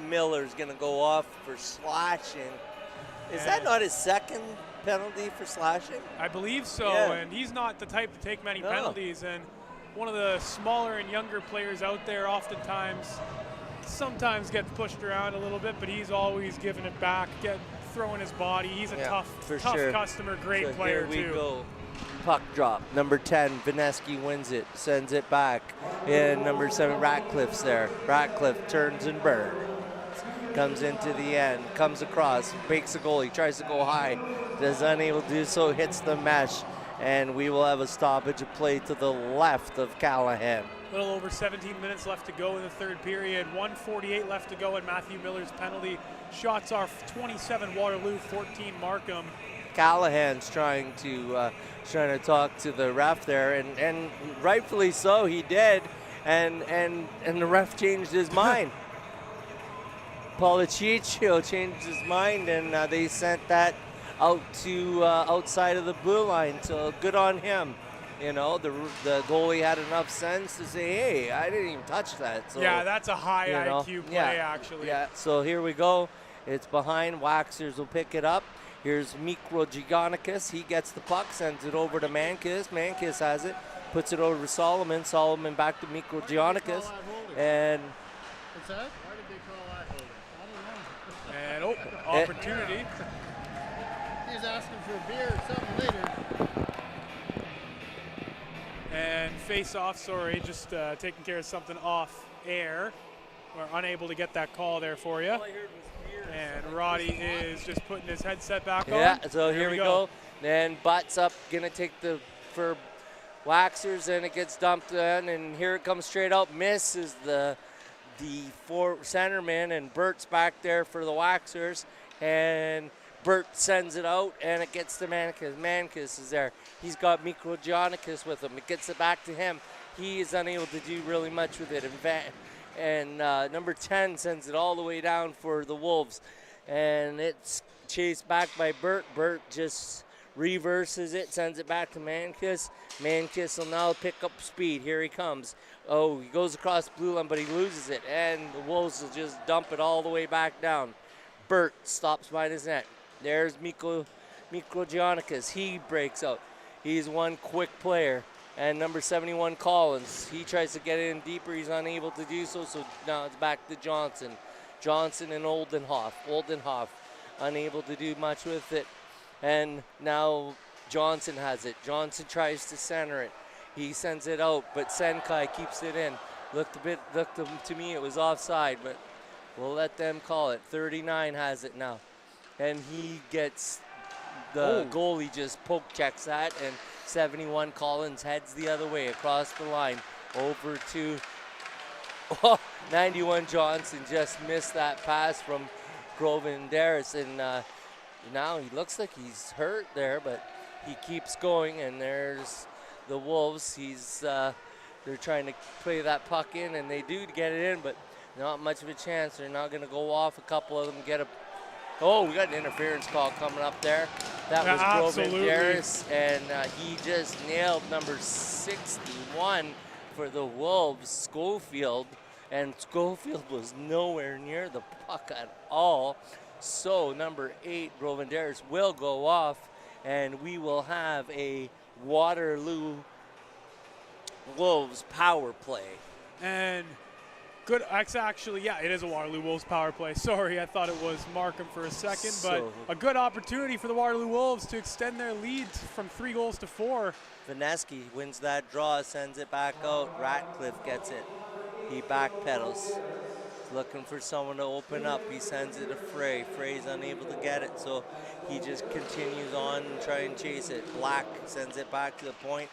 Miller's going to go off for slashing. Is that not his second penalty for slashing? I believe so, and he's not the type to take many penalties. And one of the smaller and younger players out there oftentimes sometimes gets pushed around a little bit, but he's always giving it back, throwing his body. He's a tough customer, great player here we too. go. Puck drop. Number 10, Vineski wins it, sends it back. And number 7, Ratcliffe's there. Ratcliffe turns and burns. Comes into the end, comes across, makes a goal. He tries to go high, is unable to do so, hits the mesh, and we will have a stoppage of play to the left of Callahan. A little over 17 minutes left to go in the third period. 1:48 left to go, and Matthew Miller's penalty shots are 27 Waterloo, 14 Markham. Callahan's trying to talk to the ref there, and rightfully so, he did, and the ref changed his mind. Policicio changed his mind, and they sent that out to outside of the blue line. So good on him. You know, the goalie had enough sense to say, "Hey, I didn't even touch that." So, yeah, that's a high IQ play, actually. Yeah. So here we go. It's behind. Waxers will pick it up. Here's Mikro Giganakis. He gets the puck, sends it over to Mankis. Mankis has it, puts it over to Solomon. Solomon back to Mikro Giganakis, and. What's that? Why did they call that holder? And opportunity. He's asking for a beer or something later. And face off, sorry, just taking care of something off air. We're unable to get that call there for you. And Roddy is just putting his headset back on. Yeah, so here we go. Then butts up, gonna take for Waxers, and it gets dumped in, and here it comes straight out. Misses the centerman, and Bert's back there for the Waxers, and Bert sends it out, and it gets to Mankis. Mankis is there. He's got Mikro Giannikis with him. It gets it back to him. He is unable to do really much with it. And number 10 sends it all the way down for the Wolves, and it's chased back by Bert. Bert just reverses it, sends it back to Mankis. Mankis will now pick up speed. Here he comes. Oh, he goes across blue line, but he loses it, and the Wolves will just dump it all the way back down. Bert stops by his net. There's Mikro Giannikis. He breaks out. He's one quick player. And number 71, Collins. He tries to get in deeper. He's unable to do so, so now it's back to Johnson. Johnson and Oldenhoff. Oldenhoff unable to do much with it. And now Johnson has it. Johnson tries to center it. He sends it out, but Senkai keeps it in. Looked to me it was offside, but we'll let them call it. 39 has it now. And he gets the goalie just poke checks that, and 71 Collins heads the other way across the line over to 91 Johnson. Just missed that pass from Groven Darris, and now he looks like he's hurt there, but he keeps going, and there's the Wolves. They're trying to play that puck in, and they do get it in, but not much of a chance. They're not going to go off. A couple of them get a. Oh, we got an interference call coming up there. That was Groven Darris, and he just nailed number 61 for the Wolves, Schofield, and Schofield was nowhere near the puck at all. So number 8, Groven Darris, will go off, and we will have a Waterloo Wolves power play. And good, actually, yeah, it is a Waterloo Wolves power play. Sorry, I thought it was Markham for a second, but a good opportunity for the Waterloo Wolves to extend their lead from 3 goals to 4. Vineski wins that draw, sends it back out. Ratcliffe gets it. He backpedals. Looking for someone to open up. He sends it to Frey. Frey's unable to get it, so he just continues on and try and chase it. Black sends it back to the point,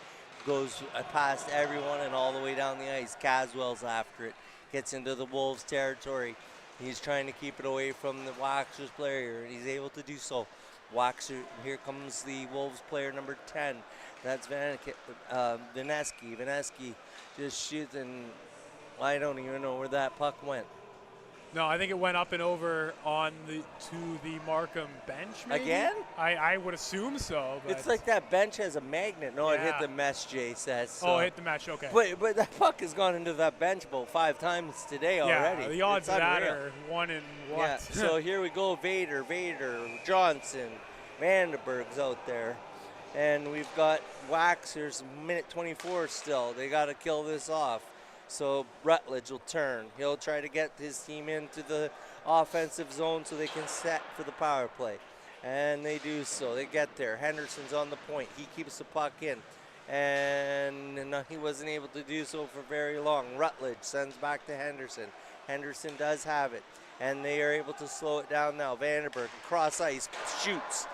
goes past everyone and all the way down the ice. Caswell's after it. Gets into the Wolves territory. He's trying to keep it away from the Waxers player, and he's able to do so. Waxer, here comes the Wolves player number 10. That's Vineski. Vineski just shoots, and I don't even know where that puck went. No, I think it went up and over to the Markham bench, maybe? Again? I would assume so. But it's like that bench has a magnet. No, it hit the mesh, Jay says. So. Oh, it hit the mesh, okay. But that puck has gone into that bench about 5 times today already. Yeah, the odds of that are 1 in what? Yeah, so here we go. Vader, Johnson, Vandenberg's out there. And we've got Waxers, minute 24 still. They got to kill this off. So Rutledge will turn. He'll try to get his team into the offensive zone so they can set for the power play. And they do so. They get there. Henderson's on the point. He keeps the puck in. And he wasn't able to do so for very long. Rutledge sends back to Henderson. Henderson does have it. And they are able to slow it down now. Vandenberg across ice, shoots.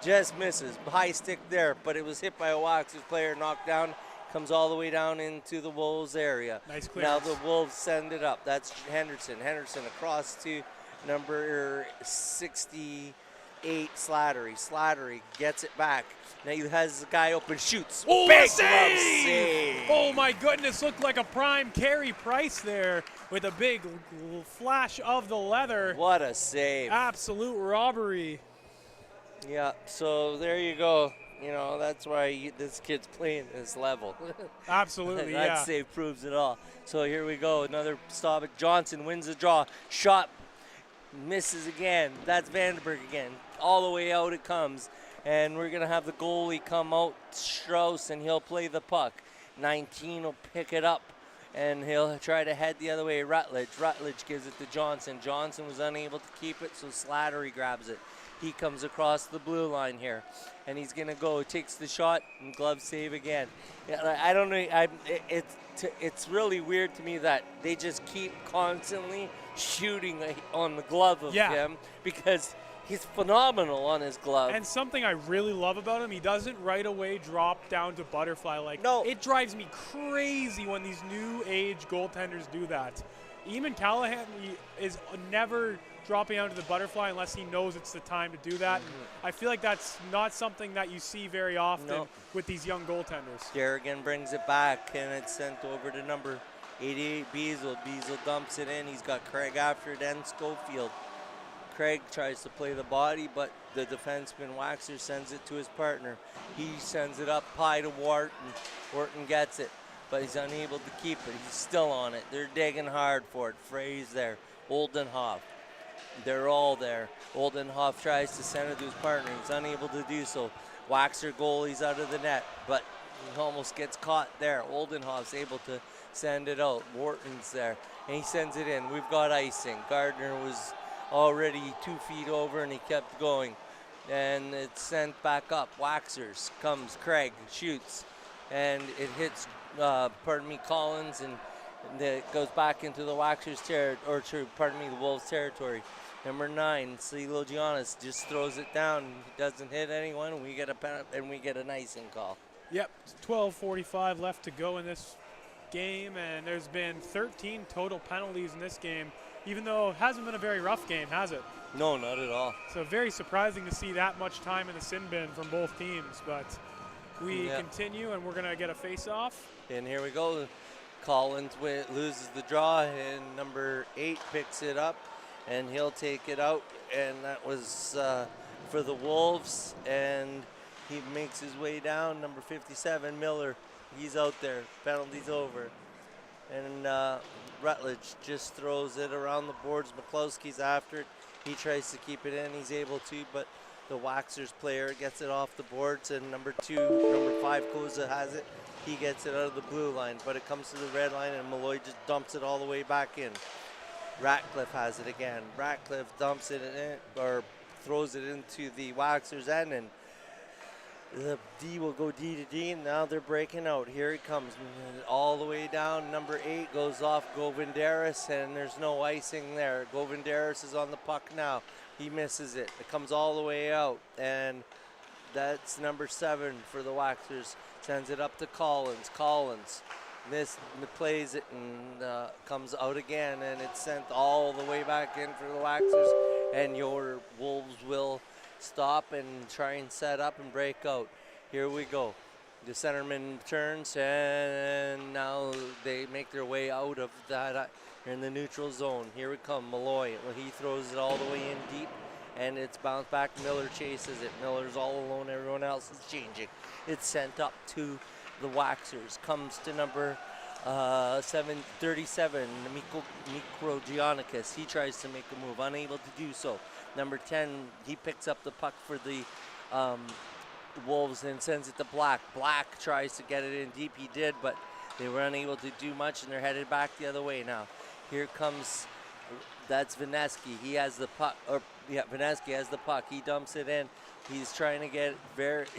Just misses. High stick there, but it was hit by a Waxers player, knocked down. Comes all the way down into the Wolves area. Nice clearance. Now the Wolves send it up. That's Henderson. Henderson across to number 68, Slattery. Slattery gets it back. Now he has the guy open, shoots. Oh, Big save! save! Oh my goodness, looked like a prime Carey Price there with a big flash of the leather. What a save. Absolute robbery. Yeah, so there you go. You know, that's why this kid's playing this level. Absolutely, that yeah. save proves it all. So here we go. Another stop at Johnson. Wins the draw. Shot. Misses again. That's Vandenberg again. All the way out it comes. And we're going to have the goalie come out, Strauss, and he'll play the puck. 19 will pick it up. And he'll try to head the other way. Rutledge. Rutledge gives it to Johnson. Johnson was unable to keep it, so Slattery grabs it. He comes across the blue line here, and he's gonna go. Takes the shot and glove save again. Yeah, I don't know. It's really weird to me that they just keep constantly shooting on the glove of him because he's phenomenal on his glove. And something I really love about him, he doesn't right away drop down to butterfly. No. It drives me crazy when these new age goaltenders do that. Eamon Callahan is never dropping out to the butterfly unless he knows it's the time to do that. And I feel like that's not something that you see very often with these young goaltenders. Derrigan brings it back, and it's sent over to number 88, Beazle. Beazle dumps it in. He's got Craig after it, and Schofield. Craig tries to play the body, but the defenseman Waxer sends it to his partner. He sends it up high to Wharton. Wharton gets it, but he's unable to keep it. He's still on it. They're digging hard for it. Frey's there. Oldenhoff. They're all there. Oldenhoff tries to send it to his partner. He's unable to do so. Waxer goalie's out of the net, but he almost gets caught there. Oldenhoff's able to send it out. Wharton's there, and he sends it in. We've got icing. Gardner was already 2 feet over, and he kept going. And it's sent back up. Waxers comes. Craig shoots, and it hits, Collins, and it goes back into the Waxers territory, the Wolves territory. Number 9, Celo Giannis just throws it down. He doesn't hit anyone, and we get a penalty, and we get an icing call. Yep, 12:45 left to go in this game, and there's been 13 total penalties in this game, even though it hasn't been a very rough game, has it? No, not at all. So very surprising to see that much time in the sin bin from both teams, but we continue, and we're going to get a face-off. And here we go. Collins loses the draw, and number 8 picks it up, and he'll take it out, and that was for the Wolves, and he makes his way down. Number 57, Miller, he's out there. Penalty's over. And Rutledge just throws it around the boards. McCloskey's after it. He tries to keep it in. He's able to, but the Waxers player gets it off the boards, and number 5, Koza has it. He gets it out of the blue line, but it comes to the red line, and Malloy just dumps it all the way back in. Ratcliffe has it again. Ratcliffe dumps it in, or throws it into the Waxers' end, and the D will go D to D, and now they're breaking out. Here he comes, all the way down. Number 8 goes off Govindaris, and there's no icing there. Govindaris is on the puck now. He misses it. It comes all the way out, and that's number 7 for the Waxers. Sends it up to Collins. Collins plays it and comes out again, and it's sent all the way back in for the Waxers, and your Wolves will stop and try and set up and break out. Here we go. The centerman turns, and now they make their way out of that. They're in the neutral zone. Here we come. Malloy. Well, he throws it all the way in deep, and it's bounced back. Miller chases it. Miller's all alone. Everyone else is changing. It's sent up to the Waxers. Comes to number 37, Mikro Giannikis. He tries to make a move, unable to do so. Number 10, he picks up the puck for the Wolves and sends it to Black. Black tries to get it in deep. He did, but They were unable to do much, and they're headed back the other way now. Here comes, that's Vineski. He has the puck, Vineski has the puck. He dumps it in. He's trying to get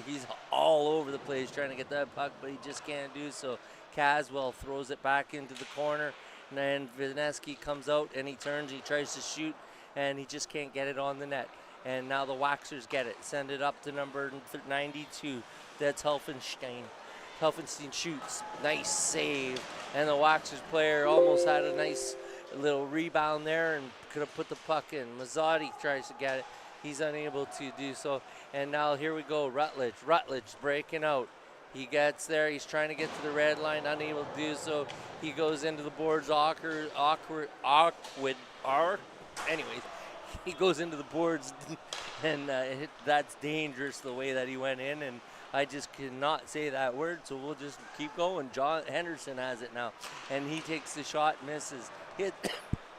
he's all over the place trying to get that puck, but he just can't do so. Caswell throws it back into the corner, and then Vineski comes out and he turns, he tries to shoot, and he just can't get it on the net. And now the Waxers get it, send it up to number 92. That's Helfenstein. Helfenstein shoots, nice save, and the Waxers player almost had a nice little rebound there and could have put the puck in. Mazzotti tries to get it. He's unable to do so. And now here we go, Rutledge. Rutledge breaking out. He gets there. He's trying to get to the red line, unable to do so. He goes into the boards, anyways, he goes into the boards, and that's dangerous the way that he went in. And I just cannot say that word, so we'll just keep going. John Henderson has it now, and he takes the shot, misses.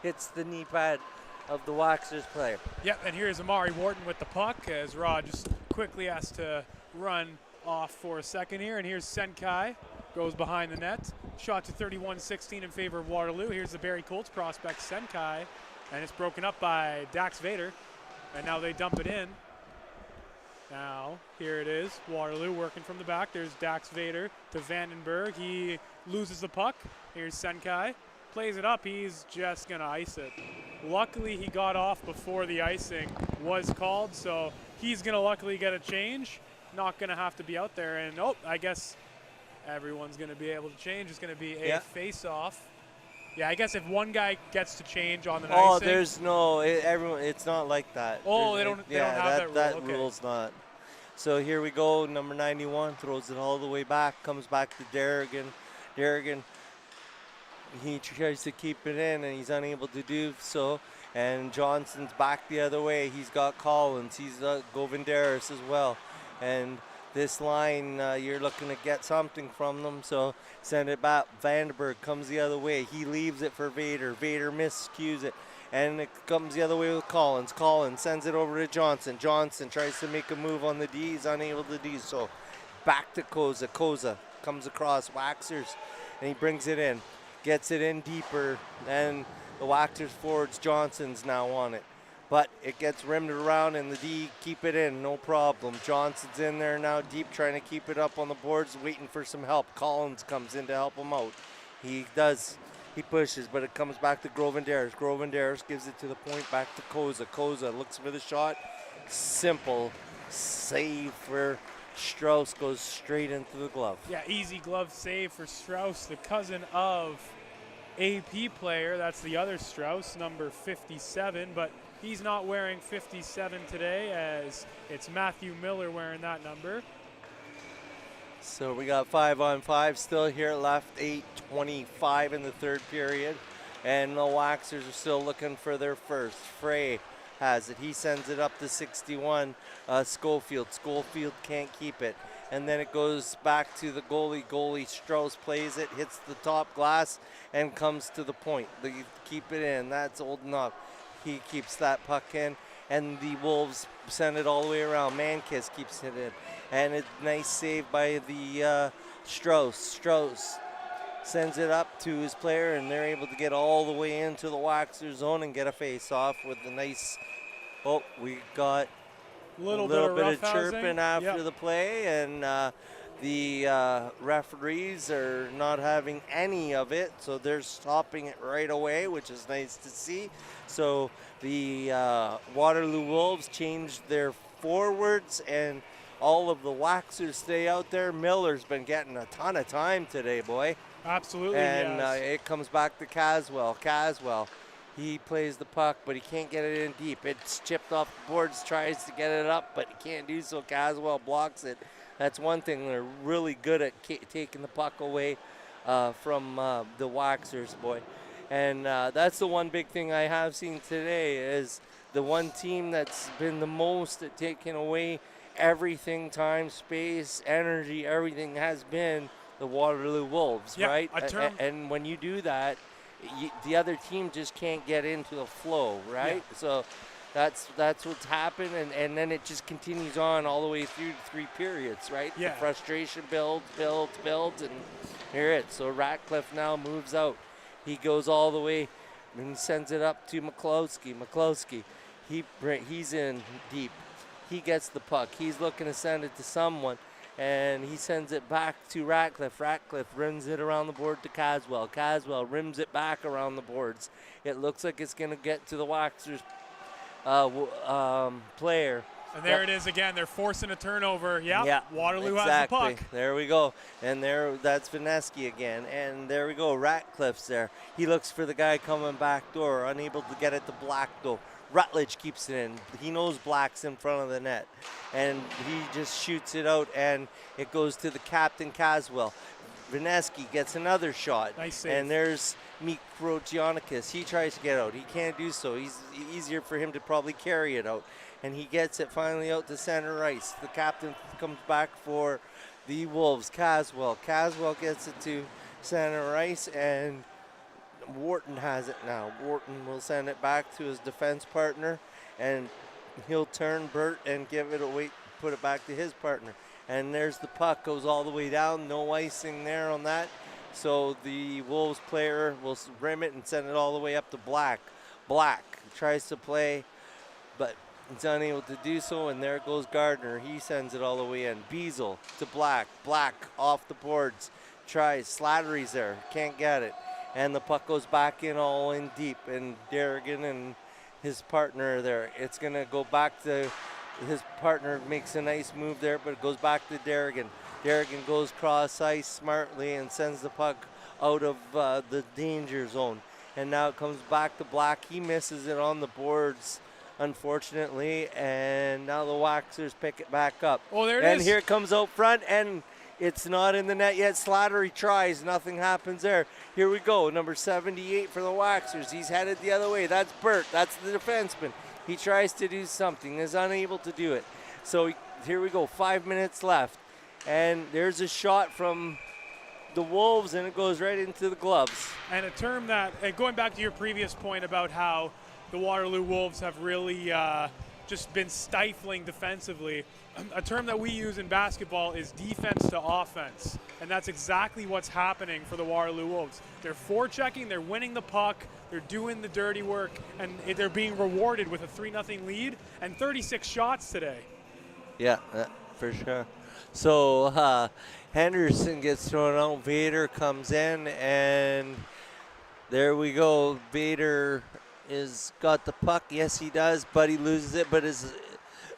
Hits the knee pad of the Waxers player. Yep, and here's Amari Wharton with the puck as Rod just quickly has to run off for a second here. And here's Senkai, goes behind the net. Shot to 31-16 in favor of Waterloo. Here's the Barrie Colts prospect, Senkai, and it's broken up by Dax Vader. And now they dump it in. Now, here it is, Waterloo working from the back. There's Dax Vader to Vandenberg. He loses the puck. Here's Senkai. Plays it up, he's just gonna ice it. Luckily he got off before the icing was called, so he's gonna luckily get a change. Not gonna have to be out there, and I guess everyone's gonna be able to change. It's gonna be a face-off. Yeah, I guess if one guy gets to change on the icing. Oh, there's no, it's not like that. Oh, they don't have that rule. That rule's not. So here we go, number 91 throws it all the way back, comes back to Derrigan. Derrigan, he tries to keep it in, and he's unable to do so. And Johnson's back the other way. He's got Collins. He's got Govindaris as well. And this line, you're looking to get something from them, so send it back. Vandenberg comes the other way. He leaves it for Vader. Vader miscues it, and it comes the other way with Collins. Collins sends it over to Johnson. Johnson tries to make a move on the D. He's unable to do so. Back to Koza. Koza comes across Waxers, and he brings it in. Gets it in deeper, and the Waxers forwards Johnson's now on it. But it gets rimmed around, and the D keep it in, no problem. Johnson's in there now deep, trying to keep it up on the boards, waiting for some help. Collins comes in to help him out. He pushes, but it comes back to Grovendaris. Grovendaris gives it to the point, back to Koza. Koza looks for the shot. Simple save for Strauss, goes straight into the glove. Yeah, easy glove save for Strauss, the cousin of AP player. That's the other Strauss, number 57, but he's not wearing 57 today, as it's Matthew Miller wearing that number. So we got 5-on-5 still here left, 8:25 in the third period, and the Waxers are still looking for their first. Frey has it. He sends it up to 61. Schofield. Schofield can't keep it. And then it goes back to the goalie. Goalie Strauss plays it, hits the top glass, and comes to the point. They keep it in. That's old enough. He keeps that puck in, and the Wolves send it all the way around. Mankiss keeps it in. And a nice save by the Strauss. Strauss sends it up to his player, and they're able to get all the way into the Waxer zone and get a face-off with a nice, we got a little bit of chirping after the play, and the referees are not having any of it, so they're stopping it right away, which is nice to see. So the Waterloo Wolves changed their forwards, and all of the Waxers stay out there. Miller's been getting a ton of time today, boy. Absolutely, and yes. It comes back to Caswell. Caswell, he plays the puck, but he can't get it in deep. It's chipped off the boards, tries to get it up, but he can't do so. Caswell blocks it. That's one thing. They're really good at taking the puck away from the Waxers, boy. And that's the one big thing I have seen today is the one team that's been the most at taking away everything, time, space, energy, everything has been the Waterloo Wolves, right? And when you do that, the other team just can't get into the flow, right? So That's what's happened, and then it just continues on all the way through to 3 periods, right? Yeah. The frustration builds, and here it. So Ratcliffe now moves out. He goes all the way and sends it up to McCloskey. McCloskey, he's in deep. He gets the puck. He's looking to send it to someone, and he sends it back to Ratcliffe. Ratcliffe rims it around the board to Caswell. Caswell rims it back around the boards. It looks like it's going to get to the Waxers player. And there it is again. They're forcing a turnover. Yep. Yeah, Waterloo exactly. has the puck. There we go. And that's Vineski again. And there we go. Ratcliffe's there. He looks for the guy coming back door, unable to get it to Black though. Rutledge keeps it in. He knows Black's in front of the net. And he just shoots it out, and it goes to the captain, Caswell. Vineski gets another shot. Nice save. And there's Mikrotianicus. He tries to get out. He can't do so. He's easier for him to probably carry it out. And he gets it finally out to center ice. The captain comes back for the Wolves, Caswell. Caswell gets it to center ice, and Wharton has it now. Wharton will send it back to his defense partner, and he'll turn Burt and give it away, put it back to his partner. And there's the puck, goes all the way down. No icing there on that. So the Wolves player will rim it and send it all the way up to Black. Black tries to play, but he's unable to do so, and there goes Gardner. He sends it all the way in. Beazle to Black. Black off the boards. Tries. Slattery's there. Can't get it. And the puck goes back in all in deep. And Derrigan and his partner there. It's going to go back to his partner. Makes a nice move there, but it goes back to Derrigan. Derrigan goes cross ice smartly and sends the puck out of the danger zone. And now it comes back to Black. He misses it on the boards, unfortunately, and now the Waxers pick it back up. Oh, there it and is. Here it comes out front, and it's not in the net yet. Slattery tries. Nothing happens there. Here we go. Number 78 for the Waxers. He's headed the other way. That's Burt. That's the defenseman. He tries to do something. Is unable to do it. So here we go. 5 minutes left. And there's a shot from the Wolves, and it goes right into the gloves. And a term that, going back to your previous point about how the Waterloo Wolves have really just been stifling defensively, a term that we use in basketball is defense to offense. And that's exactly what's happening for the Waterloo Wolves. They're forechecking, they're winning the puck, they're doing the dirty work, and they're being rewarded with a 3-0 lead and 36 shots today. Yeah, for sure. So Henderson gets thrown out. Vader comes in, and there we go. Vader is got the puck. Yes, he does, but he loses it. But his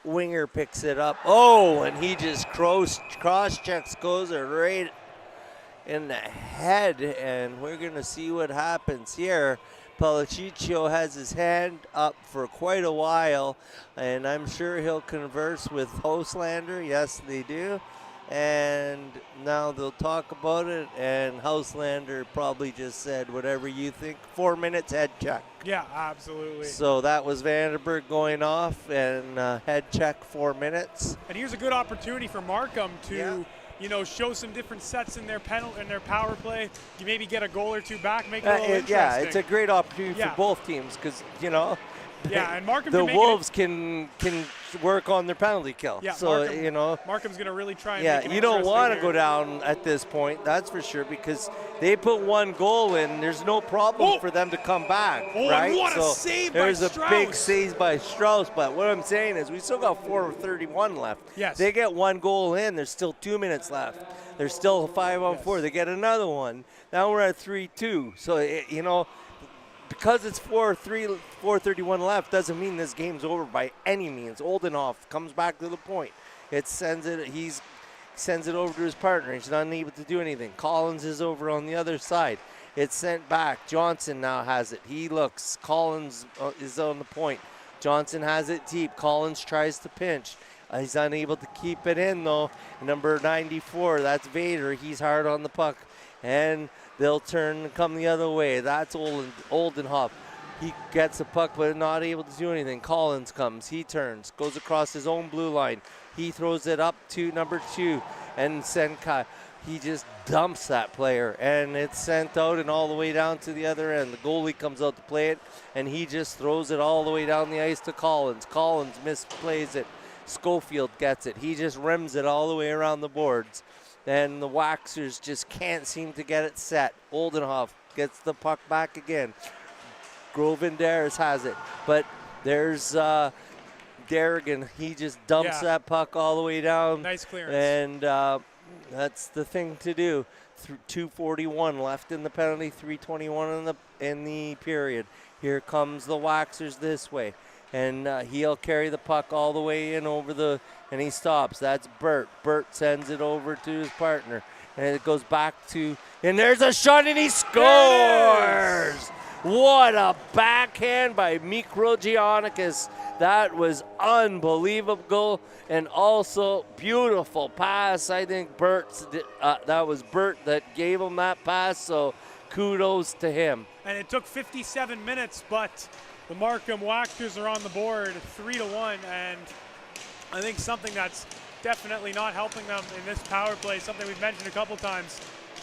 winger picks it up. Oh, and he just cross-checks, goes right in the head, and we're going to see what happens here. Palachiccio has his hand up for quite a while, and I'm sure he'll converse with Hoslander. Yes, they do. And now they'll talk about it, and Hoslander probably just said, whatever you think. 4 minutes, head check. Yeah, absolutely. So that was Vandenberg going off, and head check 4 minutes. And here's a good opportunity for Markham to show some different sets in their power play. You maybe get a goal or two back, make it a little interesting. Yeah, it's a great opportunity for both teams because, and Markham the Wolves can work on their penalty kill. Yeah, so, Markham's going to really try and make it you don't want to here. go down at this point, that's for sure, because they put one goal in. There's no problem for them to come back, right? And what a save by there's Strauss. a big save by Strauss, but what I'm saying is we still got 4:31 left. Yes. They get one goal in. There's still 2 minutes left. There's still 5-on-4. They get another one. Now we're at 3-2. So, because it's 4:31 left doesn't mean this game's over by any means. Oldenoff comes back to the point. He sends it over to his partner. He's not able to do anything. Collins is over on the other side. It's sent back. Johnson now has it. He looks. Collins is on the point. Johnson has it deep. Collins tries to pinch. He's unable to keep it in, though. Number 94, that's Vader. He's hard on the puck. And they'll turn and come the other way. That's Oldenhoff. He gets the puck, but not able to do anything. Collins comes. He turns. Goes across his own blue line. He throws it up to number 2. And Senkai. he just dumps that player, and it's sent out and all the way down to the other end. The goalie comes out to play it, and he just throws it all the way down the ice to Collins. Collins misplays it. Schofield gets it. He just rims it all the way around the boards. And the Waxers just can't seem to get it set. Oldenhoff gets the puck back again. Grovendaris has it. But there's Derrigan. He just dumps that puck all the way down. Nice clearance. And that's the thing to do. 2:41 left in the penalty, 3:21 in the period. Here comes the Waxers this way. And he'll carry the puck all the way in and he stops. That's Burt. Burt sends it over to his partner. And it goes back to, and there's a shot and he scores! What a backhand by Mikro Giannikis. That was unbelievable and also beautiful pass. I think that was Burt that gave him that pass, so kudos to him. And it took 57 minutes, but the Markham Waxers are on the board 3-1, and I think something that's definitely not helping them in this power play, something we've mentioned a couple times.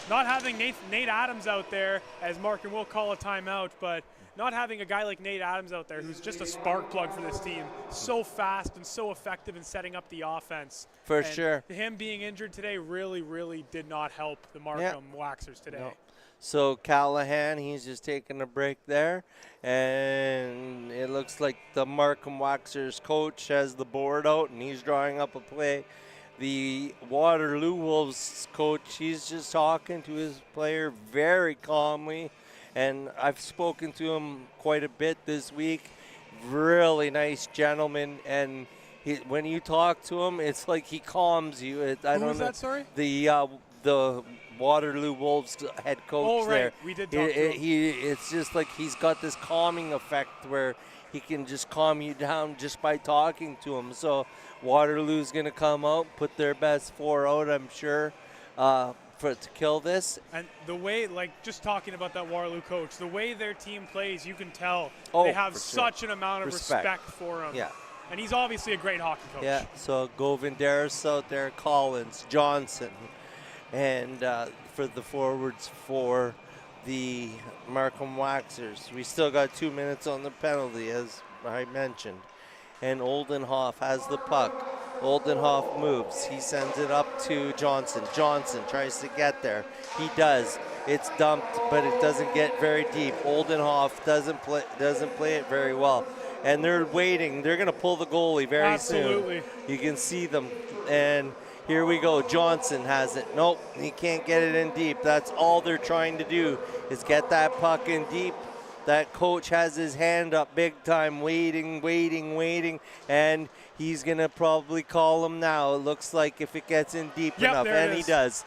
Not having Nate Adams out there, as Markham will call a timeout, but not having a guy like Nate Adams out there who's just a spark plug for this team. So fast and so effective in setting up the offense. For sure. Him being injured today really, really did not help the Markham Waxers today. No. So Callahan, he's just taking a break there. And it looks like the Markham Waxers coach has the board out and he's drawing up a play. The Waterloo Wolves coach, he's just talking to his player very calmly. And I've spoken to him quite a bit this week. Really nice gentleman. And when you talk to him, it's like he calms you. Who was that, sorry? The Waterloo Wolves head coach. Oh, right. There. We did talk to him. It's just like he's got this calming effect where he can just calm you down just by talking to him. So Waterloo's going to come out, put their best four out, I'm sure, to kill this. And the way, just talking about that Waterloo coach, the way their team plays, you can tell they have such an amount of respect for him. Yeah. And he's obviously a great hockey coach. Yeah, so Govendaris out there, Collins, Johnson, and for the forwards for the Markham Waxers. We still got 2 minutes on the penalty, as I mentioned. And Oldenhoff has the puck. Oldenhoff moves. He sends it up to Johnson. Johnson tries to get there. He does. It's dumped, but it doesn't get very deep. Oldenhoff doesn't play it very well. And they're waiting. They're going to pull the goalie very soon. You can see them. And here we go. Johnson has it. Nope, he can't get it in deep. That's all they're trying to do is get that puck in deep. That coach has his hand up big time, waiting, and he's going to probably call him now. It looks like if it gets in deep enough, and he does.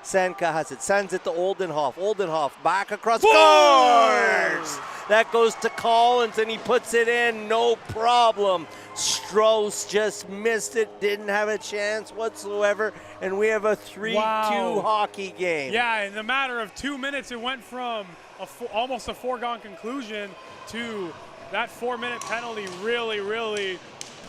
Senka has it, sends it to Oldenhoff. Oldenhoff back across, scores! That goes to Collins, and he puts it in, no problem. Strauss just missed it, didn't have a chance whatsoever, and we have a 3-2 hockey game. Yeah, in the matter of 2 minutes, it went from almost a foregone conclusion to that 4-minute penalty really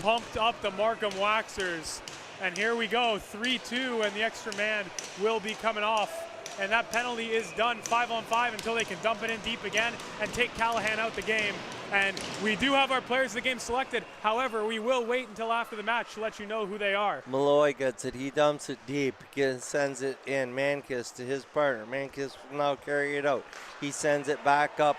pumped up the Markham Waxers. And here we go, 3-2, and the extra man will be coming off. And that penalty is done 5-on-5 until they can dump it in deep again and take Callahan out the game. And we do have our players of the game selected. However, we will wait until after the match to let you know who they are. Malloy gets it. He dumps it deep. Sends it in. Mankis to his partner. Mankis will now carry it out. He sends it back up.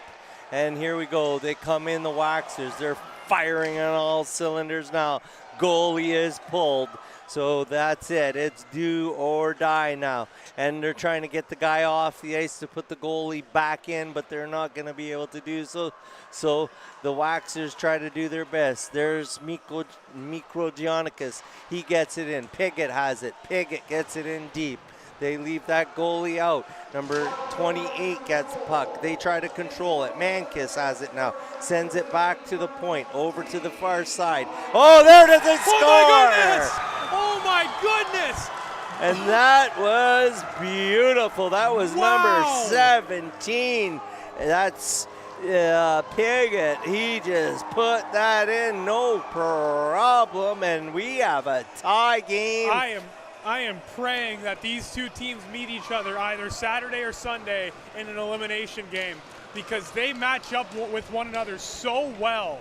And here we go. They come in, the Waxers. They're firing on all cylinders now. Goalie is pulled. So that's it. It's do or die now. And they're trying to get the guy off the ice to put the goalie back in, but they're not going to be able to do so. So the Waxers try to do their best. There's Mikro Giannikis. He gets it in. Piggott has it. Piggott gets it in deep. They leave that goalie out. Number 28 gets the puck. They try to control it. Mankis has it now. Sends it back to the point. Over to the far side. Oh, there it is. They score! Oh, my goodness! And that was beautiful. That was number 17. That's Piggott. He just put that in, no problem. And we have a tie game. I am praying that these two teams meet each other either Saturday or Sunday in an elimination game because they match up with one another so well.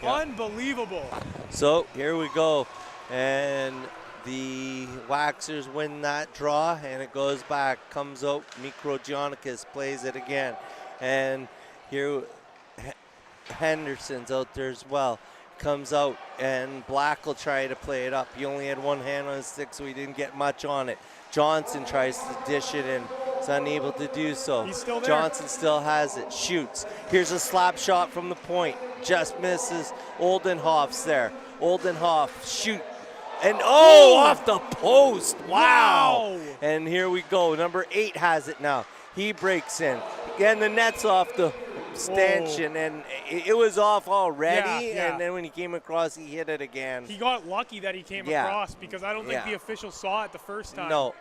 Yeah. Unbelievable. So here we go. And the Waxers win that draw, and it goes back, comes out. Mikro Giannikis plays it again. And here Henderson's out there as well. Comes out, and Black will try to play it up. He only had one hand on his stick, so he didn't get much on it. Johnson tries to dish it in. He's unable to do so. He's still there. Johnson still has it. Shoots. Here's a slap shot from the point. Just misses. Oldenhoff's there. Oldenhoff shoot. And off the post. Wow. And here we go. Number 8 has it now. He breaks in. Again, the net's off the stanchion, and it was off already, and then when he came across, he hit it again. He got lucky that he came across because I don't think the official saw it the first time. No.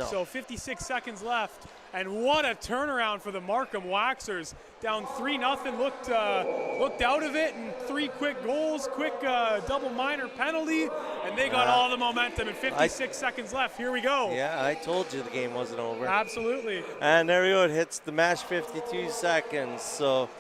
So 56 seconds left, and what a turnaround for the Markham Waxers. Down 3-0, looked out of it, and 3 quick goals, quick double minor penalty, and they got all the momentum, and 56 seconds left. Here we go. Yeah, I told you the game wasn't over. Absolutely. And there we go, it hits the match 52 seconds, so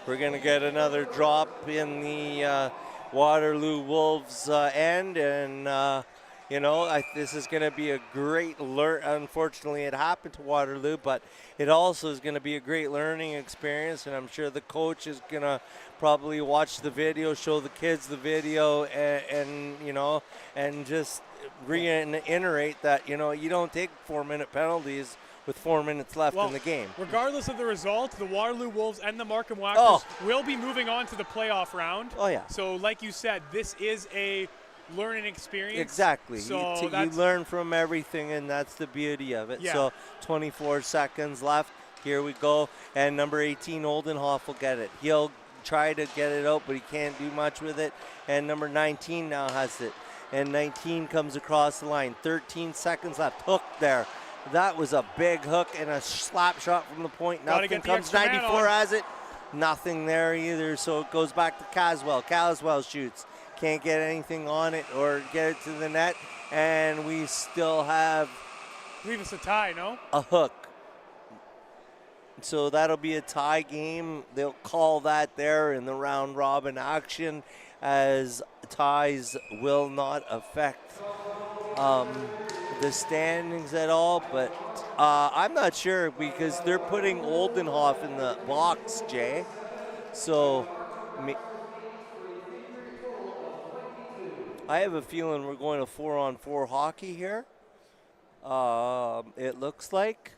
we're going to get another drop in the Waterloo Wolves end, and you know, this is going to be a great unfortunately, it happened to Waterloo, but it also is going to be a great learning experience, and I'm sure the coach is going to probably watch the video, show the kids the video, and you know, and just reiterate that, you know, you don't take 4-minute penalties with 4 minutes left in the game. Regardless of the result, the Waterloo Wolves and the Markham Waxers will be moving on to the playoff round. Oh, yeah. So, like you said, this is a learning experience. Exactly. So you learn from everything, and that's the beauty of it. Yeah. So 24 seconds left. Here we go. And number 18, Oldenhoff, will get it. He'll try to get it out, but he can't do much with it. And number 19 now has it. And 19 comes across the line. 13 seconds left. Hook there. That was a big hook and a slap shot from the point. Nothing comes. 94 has it. Nothing there either. So it goes back to Caswell. Caswell shoots. Can't get anything on it or get it to the net. And we still have, I believe it's a tie, no? a hook. So that'll be a tie game. They'll call that there in the round robin action, as ties will not affect the standings at all. But I'm not sure because they're putting Oldenhoff in the box, Jay. So I have a feeling we're going to 4-on-4 hockey here. It looks like.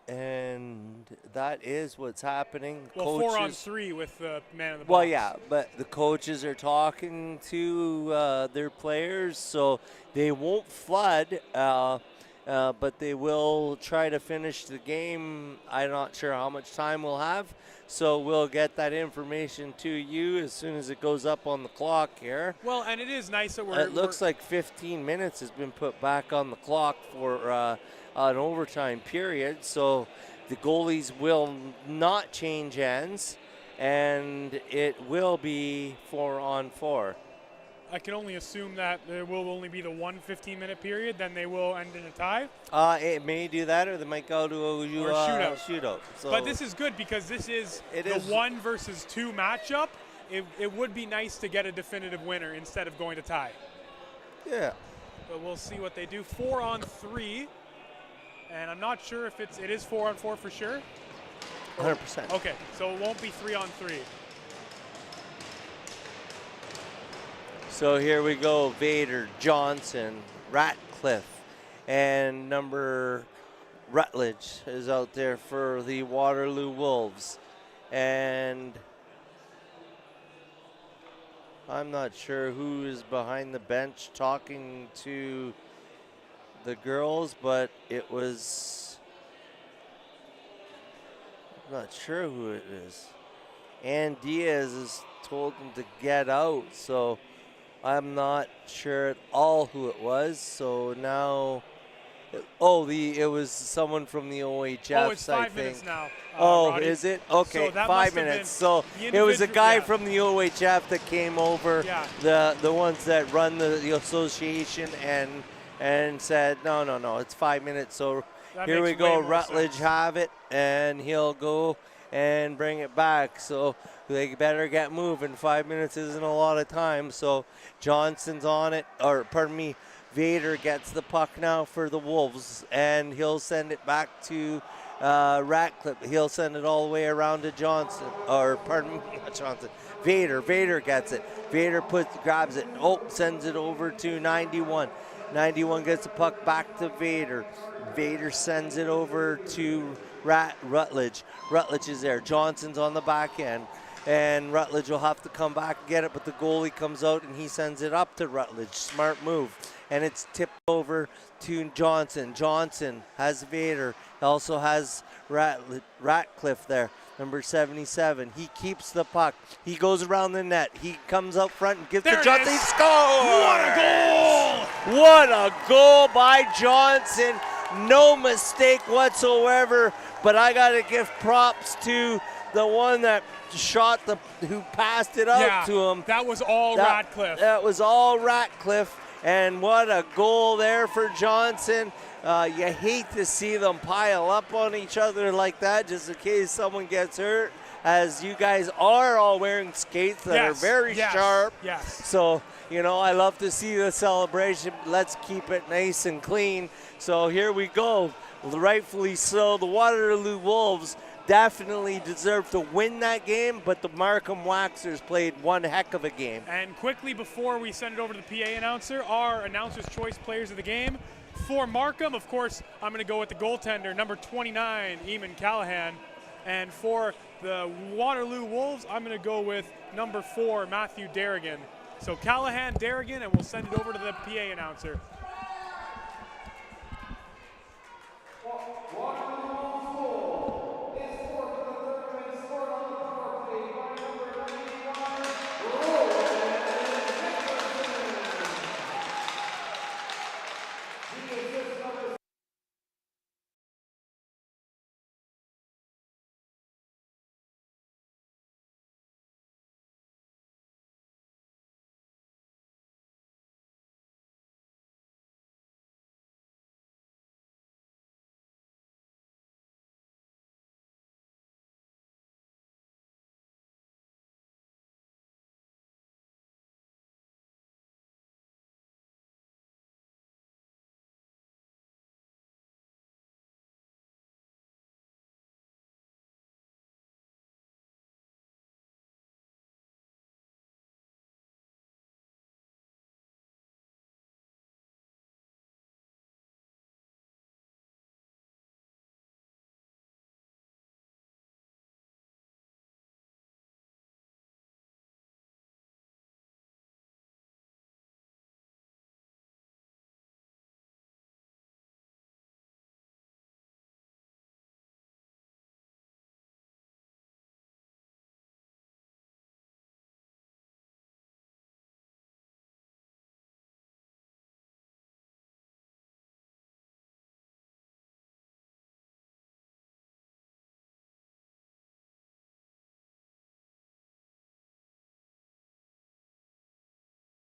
And that is what's happening. Well, 4-on-3 with the man in the box. Well, yeah, but the coaches are talking to their players, so they won't flood, but they will try to finish the game. I'm not sure how much time we'll have, so we'll get that information to you as soon as it goes up on the clock here. Well, and it is nice that it looks like 15 minutes has been put back on the clock for an overtime period, so the goalies will not change ends, and it will be 4-on-4. I can only assume that there will only be the one 15-minute period, then they will end in a tie. It may do that, or they might go to a shootout. So but this is good because this is the 1 versus 2 matchup. It would be nice to get a definitive winner instead of going to tie. Yeah. But we'll see what they do. 4-on-3. And I'm not sure if it is 4-on-4 for sure. 100%. Okay, so it won't be 3-on-3. So here we go. Vader, Johnson, Ratcliffe, and number Rutledge is out there for the Waterloo Wolves. And I'm not sure who is behind the bench talking to the girls, but it was, I'm not sure who it is. Ann Diaz has told them to get out, so I'm not sure at all who it was. So now, it was someone from the OHF. Oh, it's 5 minutes now. Roddy. Is it? Okay, so 5 minutes. So it was a guy from the OHF that came over, the ones that run the association, and and said, no, it's 5 minutes. So That here we makes go. way more Rutledge sense. have it, and he'll go and bring it back. So they better get moving. 5 minutes isn't a lot of time. So Johnson's on it, or pardon me, Vader gets the puck now for the Wolves, and he'll send it back to Ratcliffe. He'll send it all the way around to Johnson, or pardon me, not Johnson. Vader gets it. Vader grabs it. Sends it over to 91. 91 gets the puck back to Vader. Vader sends it over to Rutledge. Rutledge is there. Johnson's on the back end. And Rutledge will have to come back and get it, but the goalie comes out and he sends it up to Rutledge. Smart move. And it's tipped over to Johnson. Johnson has Vader. Also has Ratcliffe there, number 77. He keeps the puck. He goes around the net. He comes up front and gives to Johnson. He scores! What a goal! What a goal by Johnson. No mistake whatsoever. But I got to give props to the one that who passed it out to him. That was all Ratcliffe. That was all Ratcliffe. And what a goal there for Johnson. You hate to see them pile up on each other like that just in case someone gets hurt, as you guys are all wearing skates that are very sharp. Yes. So, I love to see the celebration. Let's keep it nice and clean. So here we go. Rightfully so. The Waterloo Wolves definitely deserve to win that game, but the Markham Waxers played one heck of a game. And quickly before we send it over to the PA announcer, our announcer's choice players of the game. For Markham, of course, I'm going to go with the goaltender, number 29, Eamon Callahan. And for the Waterloo Wolves, I'm going to go with number 4, Matthew Darrigan. So Callahan, Darrigan, and we'll send it over to the PA announcer.